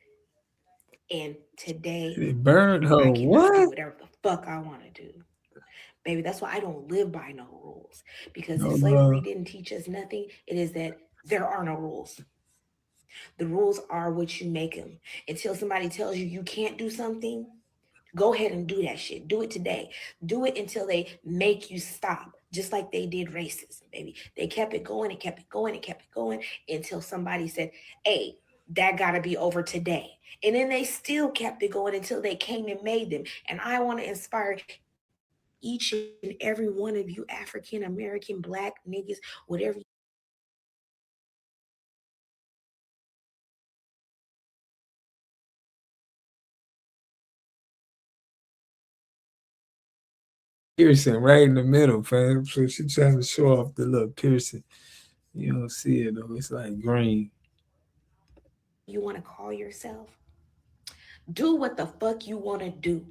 and today it burned her I cannot do what? whatever the fuck I want to do. Baby, that's why I don't live by no rules. Because if No slavery love. didn't teach us nothing, it is that there are no rules. The rules are what you make them. Until somebody tells you you can't do something, go ahead and do that shit. Do it today. Do it until they make you stop, just like they did racism, baby. They kept it going and kept it going and kept it going until somebody said, hey, that got to be over today. And then they still kept it going until they came and made them. And I want to inspire each and every one of you African American, black niggas, whatever Piercing right in the middle, fam. So she trying to show off the little piercing. You don't see it though. It's like green. you want to call yourself, do what the fuck you want to do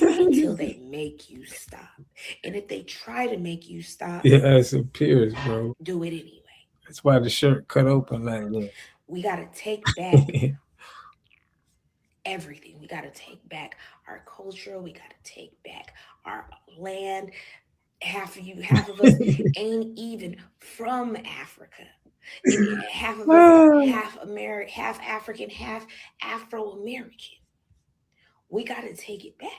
until they make you stop. And if they try to make you stop, Yeah, it's a pierce, bro. do it anyway. That's why the shirt cut open like that. We got to take back everything. We got to take back our culture. We got to take back our land. Half of us ain't even from Africa. And half of us, half American, half African, half Afro American. We got to take it back.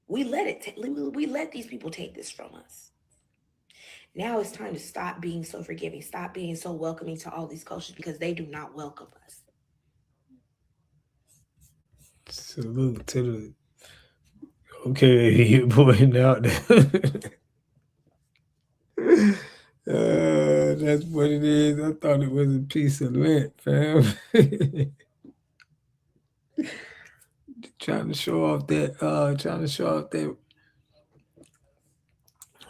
We let these people take this from us. Now it's time to stop being so forgiving, stop being so welcoming to all these cultures because they do not welcome us. Salute to the okay, you pointing out that. That's what it is. I thought it was a piece of lint, fam. Trying to show off that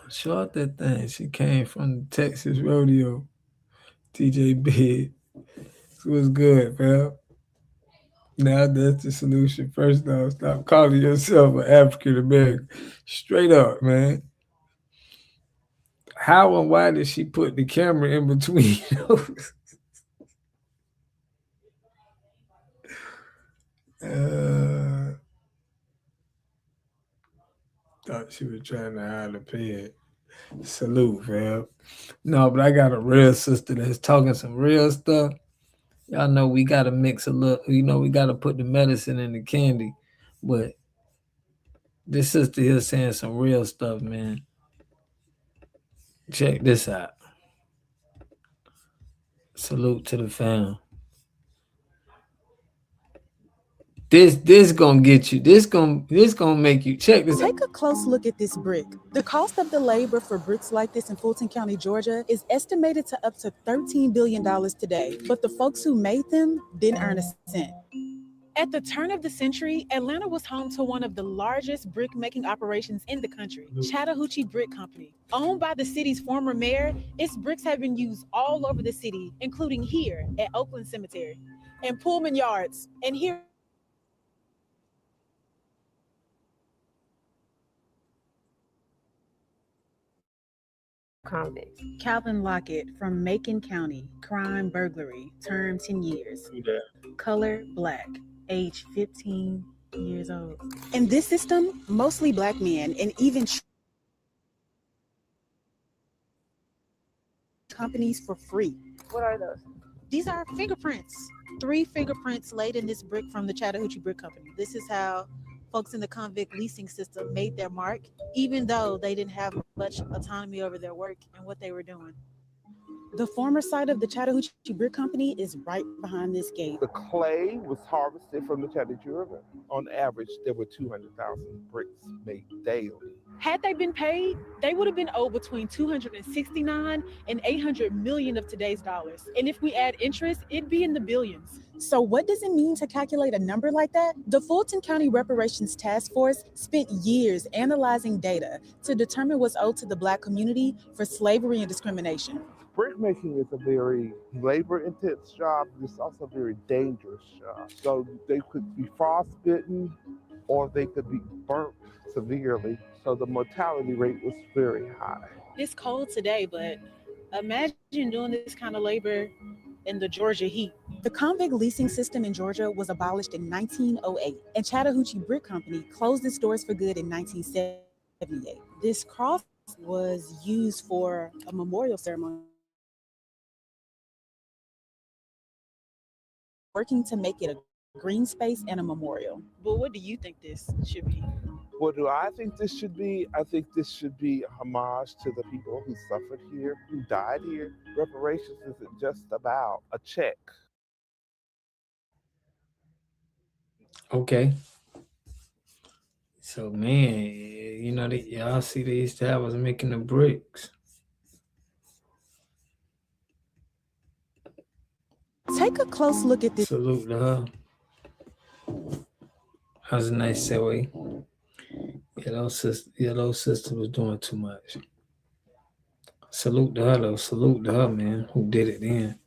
show off that thing. She came from the Texas rodeo. TJ Big. It was good, fam. Now that's the solution. First off, stop calling yourself an African American. Straight up, man. How and why did she put the camera in between those? Thought she was trying to hide the pin. Salute, fam. No, but I got a real sister that's talking some real stuff. Y'all know we gotta mix a little, we gotta put the medicine in the candy. But this sister here saying some real stuff, man. Check this out. Salute to the fam. This gonna get you. This gonna make you check this. Take a close look at this brick. The cost of the labor for bricks like this in Fulton County, Georgia, is estimated to up to $13 billion today. But the folks who made them didn't earn a cent. At the turn of the century, Atlanta was home to one of the largest brick-making operations in the country, Chattahoochee Brick Company. Owned by the city's former mayor, its bricks have been used all over the city, including here at Oakland Cemetery and Pullman Yards, and here convict. Calvin Lockett from Macon County, crime burglary, term 10 years. Color black, age 15 years old. In this system, mostly black men and even companies for free. What are those? These are fingerprints. 3 fingerprints laid in this brick from the Chattahoochee Brick Company. This is how folks in the convict leasing system made their mark, even though they didn't have much autonomy over their work and what they were doing. The former site of the Chattahoochee Brick Company is right behind this gate. The clay was harvested from the Chattahoochee River. On average, there were 200,000 bricks made daily. Had they been paid, they would have been owed between 269 and 800 million of today's dollars. And if we add interest, it'd be in the billions. So what does it mean to calculate a number like that? The Fulton County Reparations Task Force spent years analyzing data to determine what's owed to the Black community for slavery and discrimination. Brick making is a very labor-intense job. It's also a very dangerous job. So they could be frostbitten or they could be burnt severely. So the mortality rate was very high. It's cold today, but imagine doing this kind of labor in the Georgia heat. The convict leasing system in Georgia was abolished in 1908, and Chattahoochee Brick Company closed its doors for good in 1978. This cross was used for a memorial ceremony, working to make it a green space and a memorial. But what do you think this should be? What do I think this should be? I think this should be a homage to the people who suffered here, who died here. Reparations isn't just about a check. Okay. So man, you know that y'all see they used to have us making the bricks. Take a close look at this. Salute to her. That was a nice segue. Your little sister was doing too much. Salute to her though. Salute to her, man, who did it then.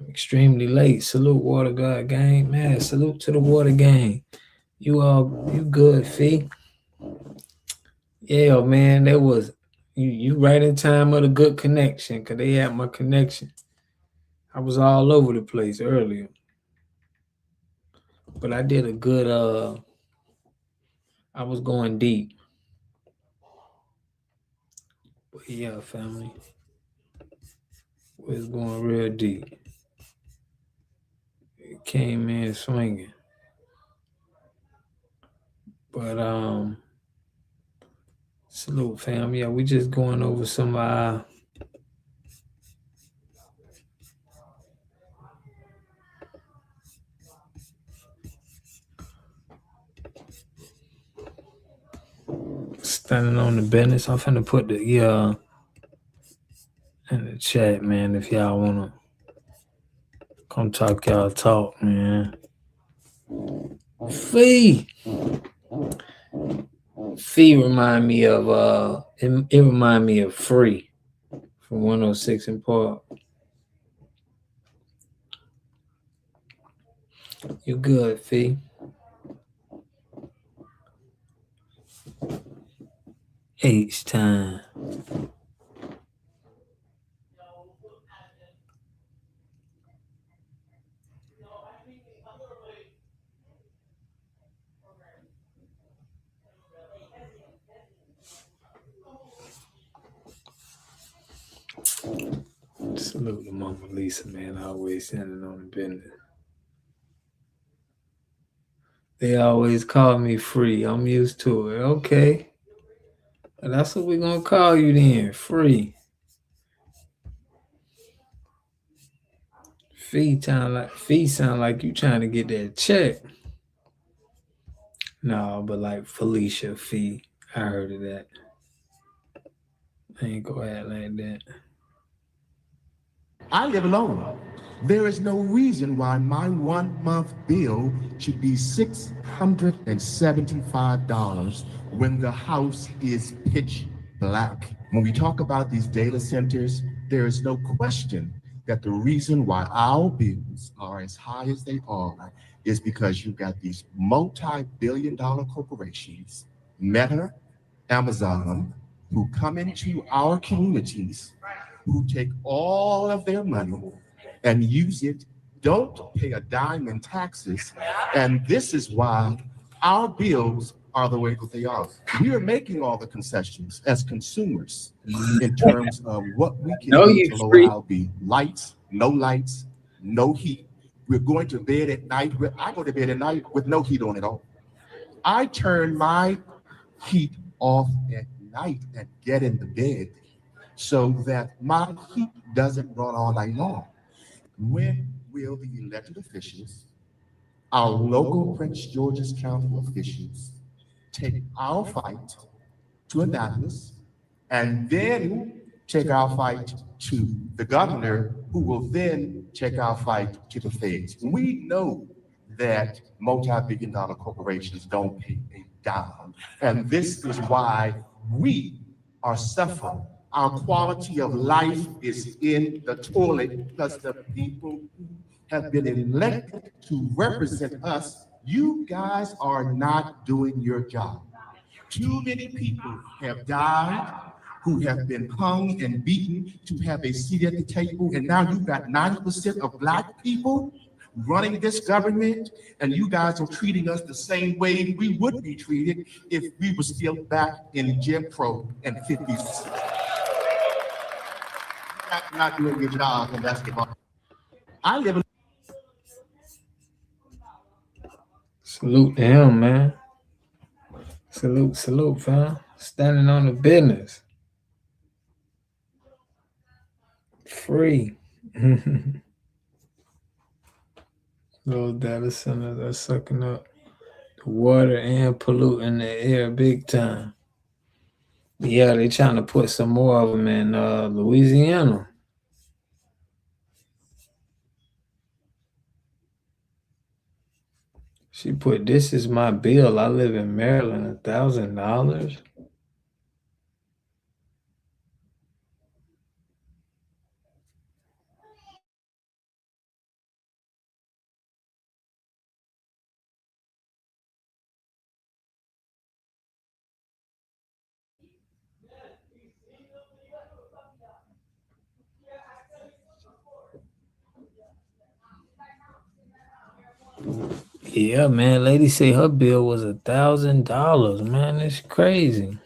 Extremely late. Salute Water God gang. Man, salute to the Water gang. You good, Fee? Yeah, man, that was you right in time of the good connection, because they had my connection. I was all over the place earlier. But I did a good I was going deep. But yeah, family. Was going real deep. It came in swinging. But salute, fam. Yeah, we just going over some standing on the business. I'm finna put the in the chat, man. If y'all wanna come talk, y'all talk, man. Fee remind me of it remind me of Free from 106 in Park. You good, Fee? H time. Salute to Mama Lisa, man. Always standing on the business. They always call me Free. I'm used to it. Okay. And that's what we're gonna call you then, Free. Fee sound like you trying to get that check. No, but like Felicia Fee, I heard of that. I ain't go ahead like that. I live alone. There is no reason why my 1 month bill should be $675 when the house is pitch black. When we talk about these data centers, there is no question that the reason why our bills are as high as they are is because you've got these multi-billion-dollar corporations, Meta, Amazon, who come into our communities, who take all of their money and use it, don't pay a dime in taxes. And this is why our bills are the way that they are. We are making all the concessions as consumers in terms of what we can No, do you to lower free. our bill. Lights, no heat. We're going to bed at night. I go to bed at night with no heat on at all. I turn my heat off at night and get in the bed so that my heat doesn't run all night long. When will the elected officials, our local Prince George's County officials, take our fight to Annapolis and then take our fight to the governor, who will then take our fight to the feds? We know that multi-billion dollar corporations don't pay a dime. And this is why we are suffering. Our quality of life is in the toilet because the people who have been elected to represent us, you guys are not doing your job. Too many people have died who have been hung and beaten to have a seat at the table. And now you've got 90% of Black people running this government, and you guys are treating us the same way we would be treated if we were still back in Jim Crow and 50s. Not doing your job, and that's the problem. I live in Salute to him, man. Salute, fam. Standing on the business. Free. Those data centers are sucking up the water and polluting the air big time. Yeah, they trying to put some more of them in Louisiana. She put, "This is my bill. I live in Maryland. $1,000." Yeah, man. Lady say her bill was $1,000. Man, it's crazy.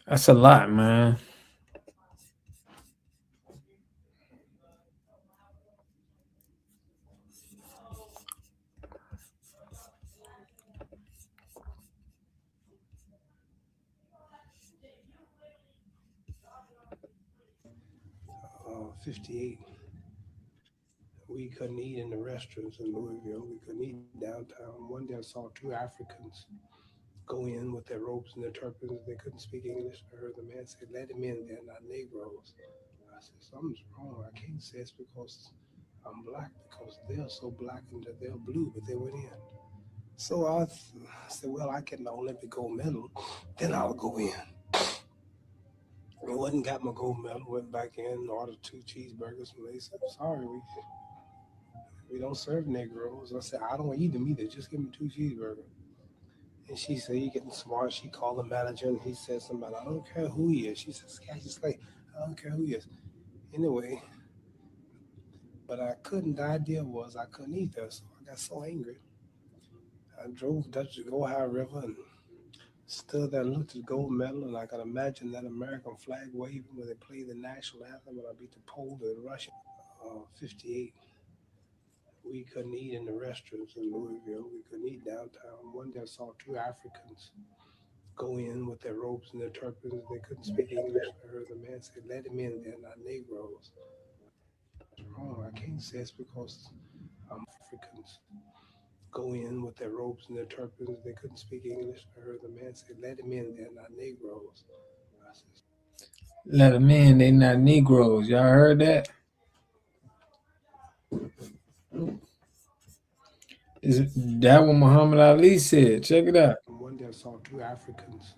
That's a lot, man. uh, 58. We couldn't eat in the restaurants in Louisville. We couldn't eat downtown. One day I saw two Africans go in with their robes and their turbans. They couldn't speak English. I heard the man say, "Let them in. They're not Negroes." I said, "Something's wrong. I can't say it's because I'm black, because they're so black and they're blue, but they went in." So I said, "Well, I get my Olympic gold medal, then I'll go in." I went and got my gold medal, went back in, ordered two cheeseburgers, and they said, "Sorry, we don't serve Negroes." I said, "I don't eat them either. Just give me two cheeseburgers." And she said, "You're getting smart." She called the manager and he said something, "I don't care who he is." She said, "Cassius Clay, I don't care who he is." Anyway, but I couldn't, the idea was I couldn't eat there. So I got so angry. I drove Dutch to Go High River and stood there and looked at the gold medal. And I could imagine that American flag waving when they play the national anthem when I beat the Pole to the Russian. 58. We couldn't eat in the restaurants in Louisville. We couldn't eat downtown. One day I saw two Africans go in with their ropes and their turbans. They couldn't speak English. I heard the man say, "Let them in. They're not Negroes." It's wrong. I can't say it's because Africans go in with their ropes and their turbans. They couldn't speak English. I heard the man say, "Let them in. They're not Negroes." I said, Let them in. They not Negroes. Y'all heard that? Is that what Muhammad Ali said? Check it out. one day I saw two Africans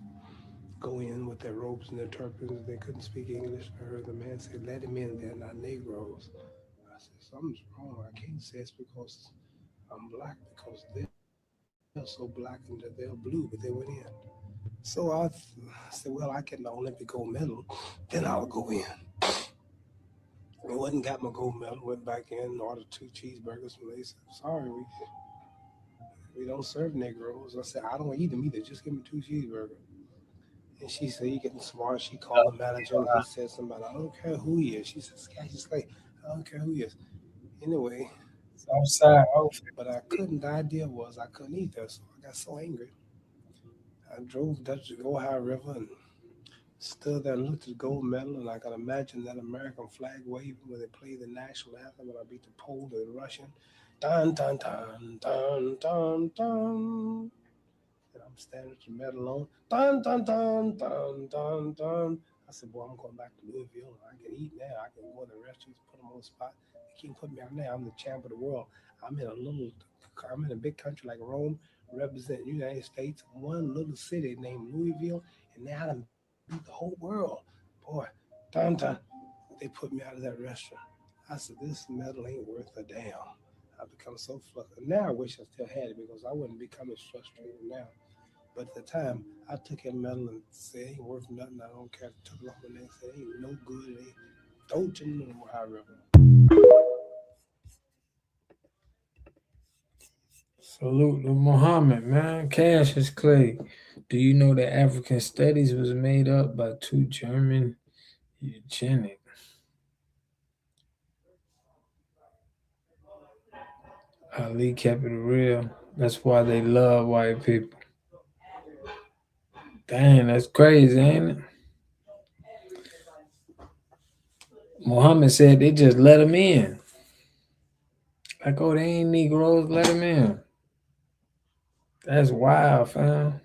go in with their ropes and their turbans. They couldn't speak English. I heard the man say, "Let them in. They're not Negroes." I said, something's wrong. I can't say it's because I'm black, because they're so black and they're blue, but they went in. So I said, well, I get my Olympic gold medal, then I'll go in. I went and got my gold medal, went back in, ordered 2 cheeseburgers, and they said, sorry, we don't serve Negroes. I said, I don't eat them either. Just give me 2 cheeseburgers. And she said, you're getting smart. She called the manager and he said somebody, I don't care who he is. She said, Cassius Clay, I don't care who he is. Anyway, Outside. but I couldn't. The idea was I couldn't eat that, so I got so angry. I drove to the Ohio River and stood there and looked at the gold medal, and I could imagine that American flag waving when they played the national anthem when I beat the Pole and the Russian. Dun, dun, dun, dun, dun, dun. And I'm standing with the medal on. Dun, dun, dun, dun, dun, dun. I said, boy, I'm going back to Louisville. I can eat now. I can go to the restaurants, put them on the spot. They can't put me out there. I'm the champ of the world. I'm in a big country like Rome, representing the United States, one little city named Louisville, and now I beat the whole world. Boy, dun, dun. They put me out of that restaurant. I said, this medal ain't worth a damn. I become so frustrated. Now I wish I still had it because I wouldn't become as frustrated now. But at the time, I took that medal and said, it ain't worth nothing. I don't care. Took it off my neck, said, it ain't no good. It ain't. Don't you know how River? Salute to Muhammad, man. Cassius Clay. Do you know that African Studies was made up by 2 German eugenics? Ali kept it real. That's why they love white people. Dang, that's crazy, ain't it? Muhammad said they just let them in. Like, oh, they ain't Negroes, let them in. That's wild, fam.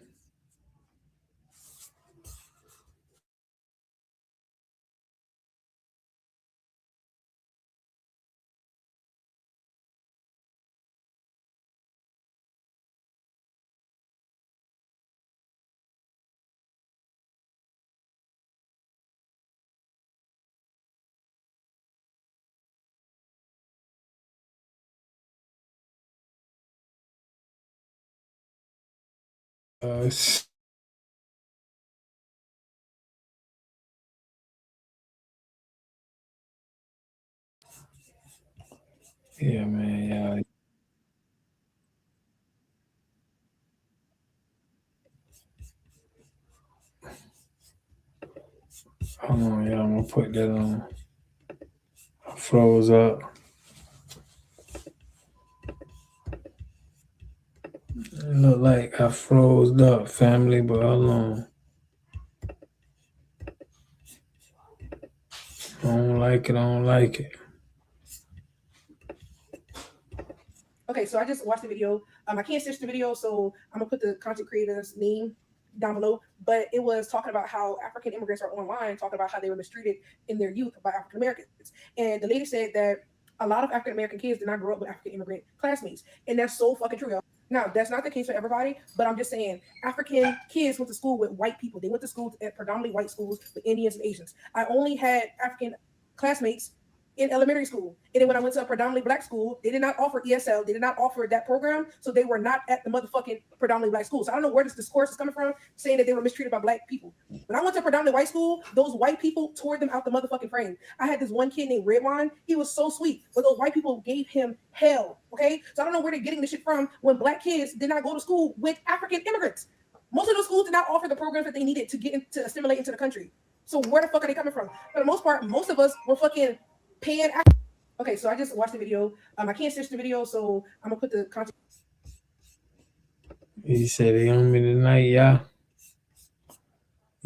Yeah, man, yeah. Hold on, y'all. I'm gonna put that on. I froze up. It look like I froze up, family, but hold on. I don't like it. I don't like it. Okay, so I just watched the video. I can't search the video, so I'm gonna put the content creator's name down below. But it was talking about how African immigrants are online, talking about how they were mistreated in their youth by African Americans. And the lady said that a lot of African American kids did not grow up with African immigrant classmates, and that's so fucking true. Now, that's not the case for everybody, but I'm just saying African kids went to school with white people. They went to school at predominantly white schools with Indians and Asians. I only had African classmates in elementary school. And then when I went to a predominantly black school, they did not offer ESL. They did not offer that program. So they were not at the motherfucking predominantly black school. So I don't know where this discourse is coming from, saying that they were mistreated by black people. When I went to predominantly white school, those white people tore them out the motherfucking frame. I had this one kid named Redwine. He was so sweet, but those white people gave him hell. Okay. So I don't know where they're getting this shit from when black kids did not go to school with African immigrants. Most of those schools did not offer the programs that they needed to get to assimilate into the country. So where the fuck are they coming from? For the most part, most of us were fucking paying. Okay, so I just watched the video. I can't search the video, so I'm gonna put the content. He said he on me tonight, y'all.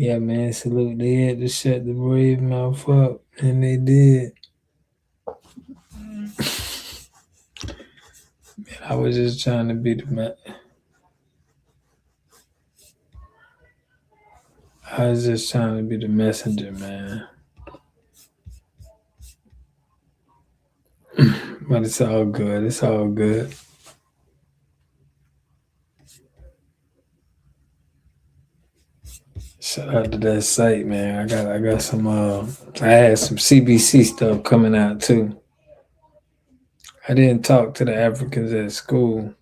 Yeah, man, salute. They had to shut the brave mouth up, and they did. Man, I was just trying to be the man. I was just trying to be the messenger, man. But it's all good. It's all good. Shout out to that site, man. I got some I had some CBC stuff coming out too. I didn't talk to the Africans at school.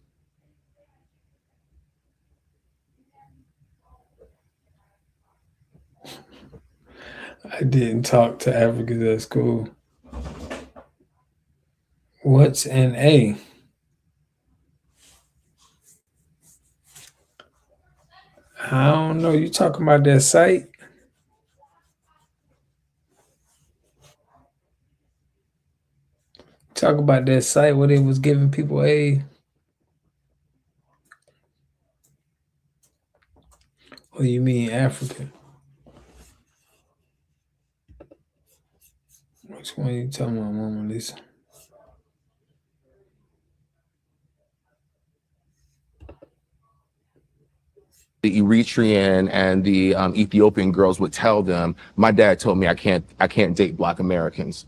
I didn't talk to Africans at school. What's an A? I don't know. You talking about that site? Talk about that site where they was giving people A. Or you mean African? Which one you talking about, Mama Lisa? The Eritrean and the Ethiopian girls would tell them, my dad told me I can't date Black Americans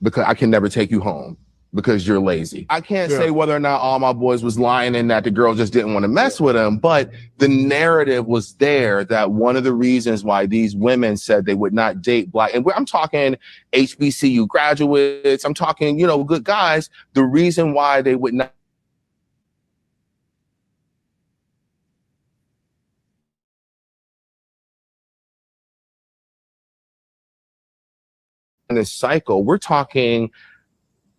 because I can never take you home because you're lazy. I can't say whether or not all my boys was lying and that the girls just didn't want to mess with them, but the narrative was there that one of the reasons why these women said they would not date Black, and I'm talking HBCU graduates, I'm talking, you know, good guys, the reason why they would not in this cycle, we're talking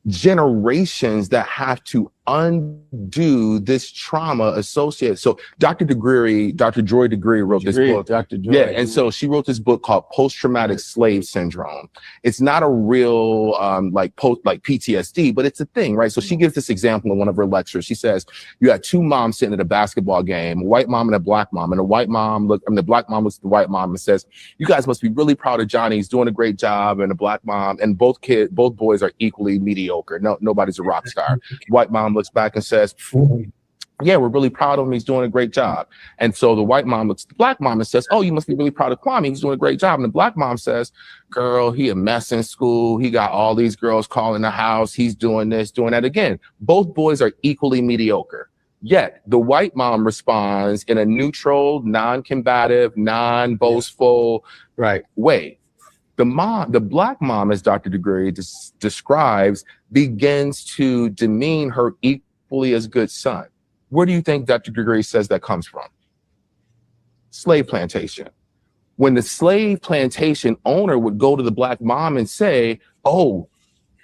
generations that have to undo this trauma associated. So Dr. Joy Degree wrote this book. Dr. Joy. Yeah, and so she wrote this book called Post-Traumatic Slave Syndrome. It's not a real like PTSD, but it's a thing, right? So she gives this example in one of her lectures. She says, you had two moms sitting at a basketball game, a white mom and a Black mom, and the Black mom looks at the white mom and says, you guys must be really proud of Johnny. He's doing a great job. And the Black mom, and both boys are equally mediocre. Nobody's a rock star. White mom looks back and says, yeah, we're really proud of him. He's doing a great job. And so the white mom looks at the Black mom and says, oh, you must be really proud of Kwame. He's doing a great job. And the Black mom says, girl, he a mess in school. He got all these girls calling the house. He's doing this, doing that. Again, both boys are equally mediocre. Yet the white mom responds in a neutral, non-combative, non-boastful way. The Black mom, as Dr. Degree describes, begins to demean her equally as good son. Where do you think Dr. Degree says that comes from? Slave plantation. When the slave plantation owner would go to the Black mom and say, oh,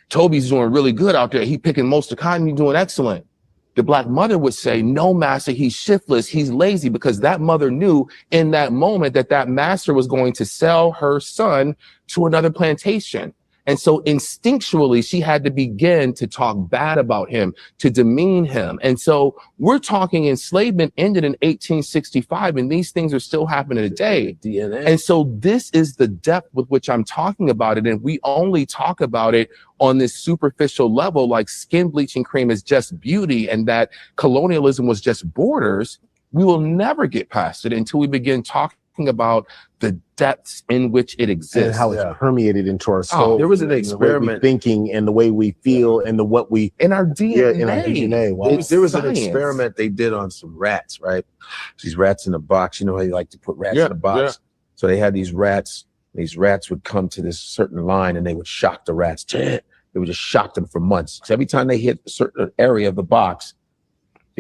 Toby's doing really good out there. He picking most of the cotton, he's doing excellent. The Black mother would say, no, master, he's shiftless, he's lazy, because that mother knew in that moment that that master was going to sell her son to another plantation. And so instinctually, she had to begin to talk bad about him, to demean him. And so we're talking enslavement ended in 1865, and these things are still happening today. And so this is the depth with which I'm talking about it. And we only talk about it on this superficial level, like skin bleaching cream is just beauty and that colonialism was just borders. We will never get past it until we begin talking about the depths in which it exists and how it's permeated into our soul. There was an experiment, thinking and the way we feel and the what we in our DNA. In our DNA. Wow. There was an experiment they did on some rats, right? These rats in a box. You know how you like to put rats in a box. Yeah. So they had these rats. These rats would come to this certain line and they would shock the rats. They would just shock them for months. So every time they hit a certain area of the box,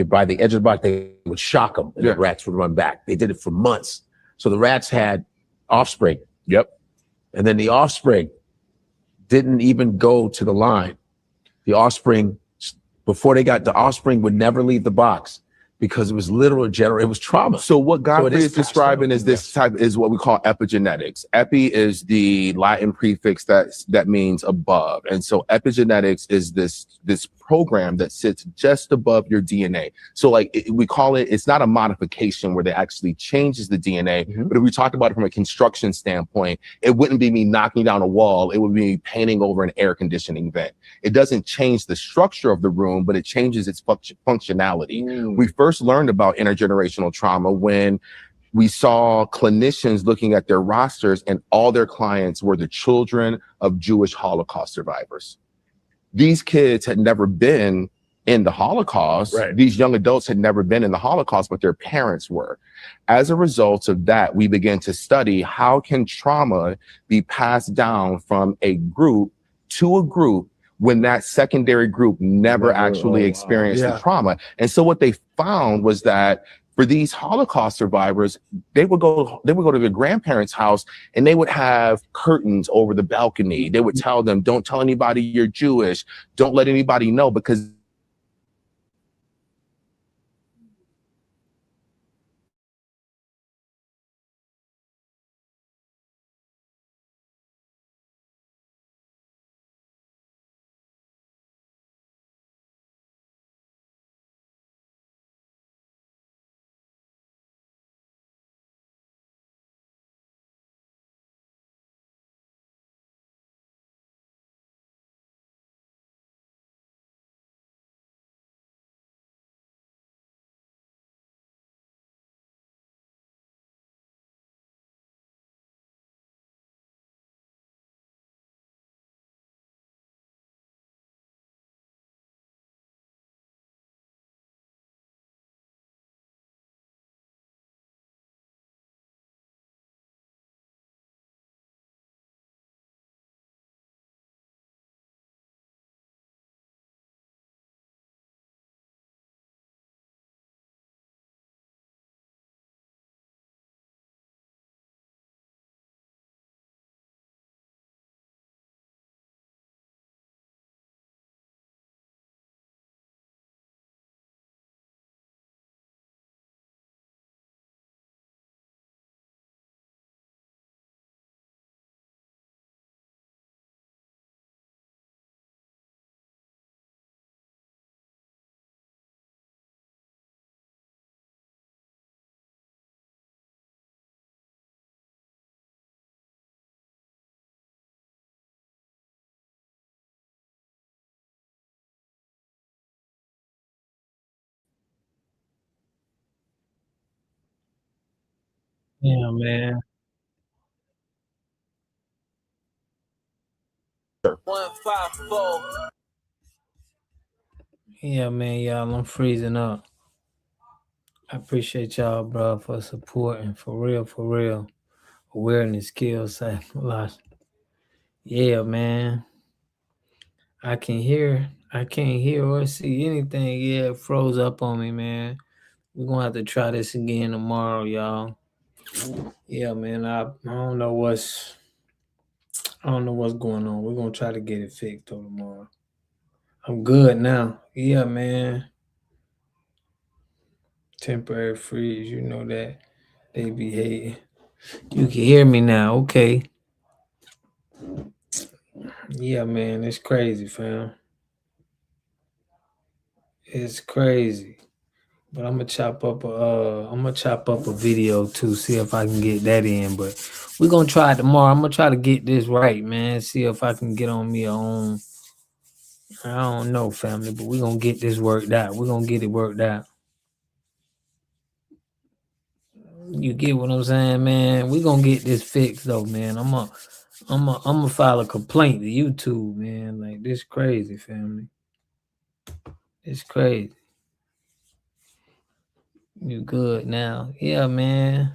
by the edge of the box, they would shock them and the rats would run back. They did it for months. So the rats had offspring. Yep. And then the offspring didn't even go to the line. The offspring, before they got, the offspring would never leave the box. because it was literal general. It was trauma. So what Godfrey is passed describing on. is this type is what we call epigenetics. Epi is the Latin prefix that means above, and so epigenetics is this program that sits just above your DNA. So like we call it, it's not a modification where they actually changes the DNA, but if we talked about it from a construction standpoint, it wouldn't be me knocking down a wall. It would be me painting over an air conditioning vent. It doesn't change the structure of the room, but it changes its functionality. We first learned about intergenerational trauma when we saw clinicians looking at their rosters and all their clients were the children of Jewish Holocaust survivors. These kids had never been in the Holocaust. Right. These young adults had never been in the Holocaust, but their parents were. As a result of that, we began to study how can trauma be passed down from a group to a group when that secondary group never actually experienced the trauma. And so what they found was that for these Holocaust survivors, they would go to their grandparents' house and they would have curtains over the balcony. They would tell them, don't tell anybody you're Jewish. Don't let anybody know, because Yeah, man. 154. Yeah, man, y'all, I'm freezing up. I appreciate y'all, bro, for supporting. For real. Awareness kills psychological. Yeah, man. I can't hear or see anything. Yeah, it froze up on me, man. We're gonna have to try this again tomorrow, y'all. Yeah, man. I don't know what's going on. We're gonna try to get it fixed though tomorrow. I'm good now. Yeah, man. Temporary freeze, you know that they be hating. You can hear me now, okay. Yeah, man, it's crazy, fam. It's crazy. But I'm gonna chop up a video too, see if I can get that in. But we're gonna try it tomorrow. I'm gonna try to get this right, man. See if I can get on me a own. I don't know, family, but we're gonna get this worked out. We're gonna get it worked out. You get what I'm saying, man? We're gonna get this fixed though, man. I'm gonna file a complaint to YouTube, man. Like this crazy, family. It's crazy. You good now? Yeah, man.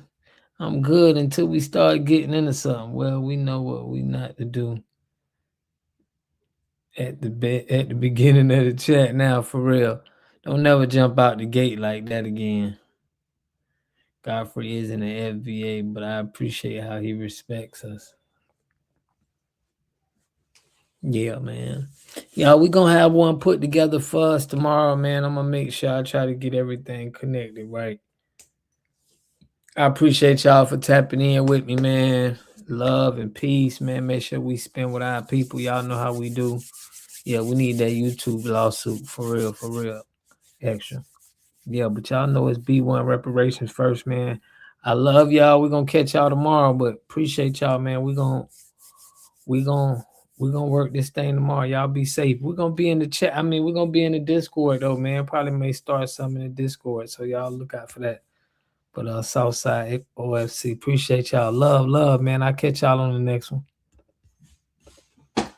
I'm good until we start getting into something. Well, we know what we not to do at the beginning of the chat now, for real. Don't never jump out the gate like that again. Godfrey isn't an FBA, but I appreciate how he respects us. Yeah, man. Yeah, we gonna have one put together for us tomorrow, man. I'm gonna make sure I try to get everything connected, right? I appreciate y'all for tapping in with me, man. Love and peace, man. Make sure we spend with our people. Y'all know how we do. Yeah, we need that YouTube lawsuit for real. Extra. Yeah, but y'all know it's B1 reparations first, man. I love y'all. We're gonna catch y'all tomorrow, but appreciate y'all, man. We're gonna work this thing tomorrow. Y'all be safe. We're gonna be in the chat. I mean, we're gonna be in the Discord though, man. Probably may start something in the Discord. So y'all look out for that. But Southside OFC. Appreciate y'all. Love, man. I'll catch y'all on the next one.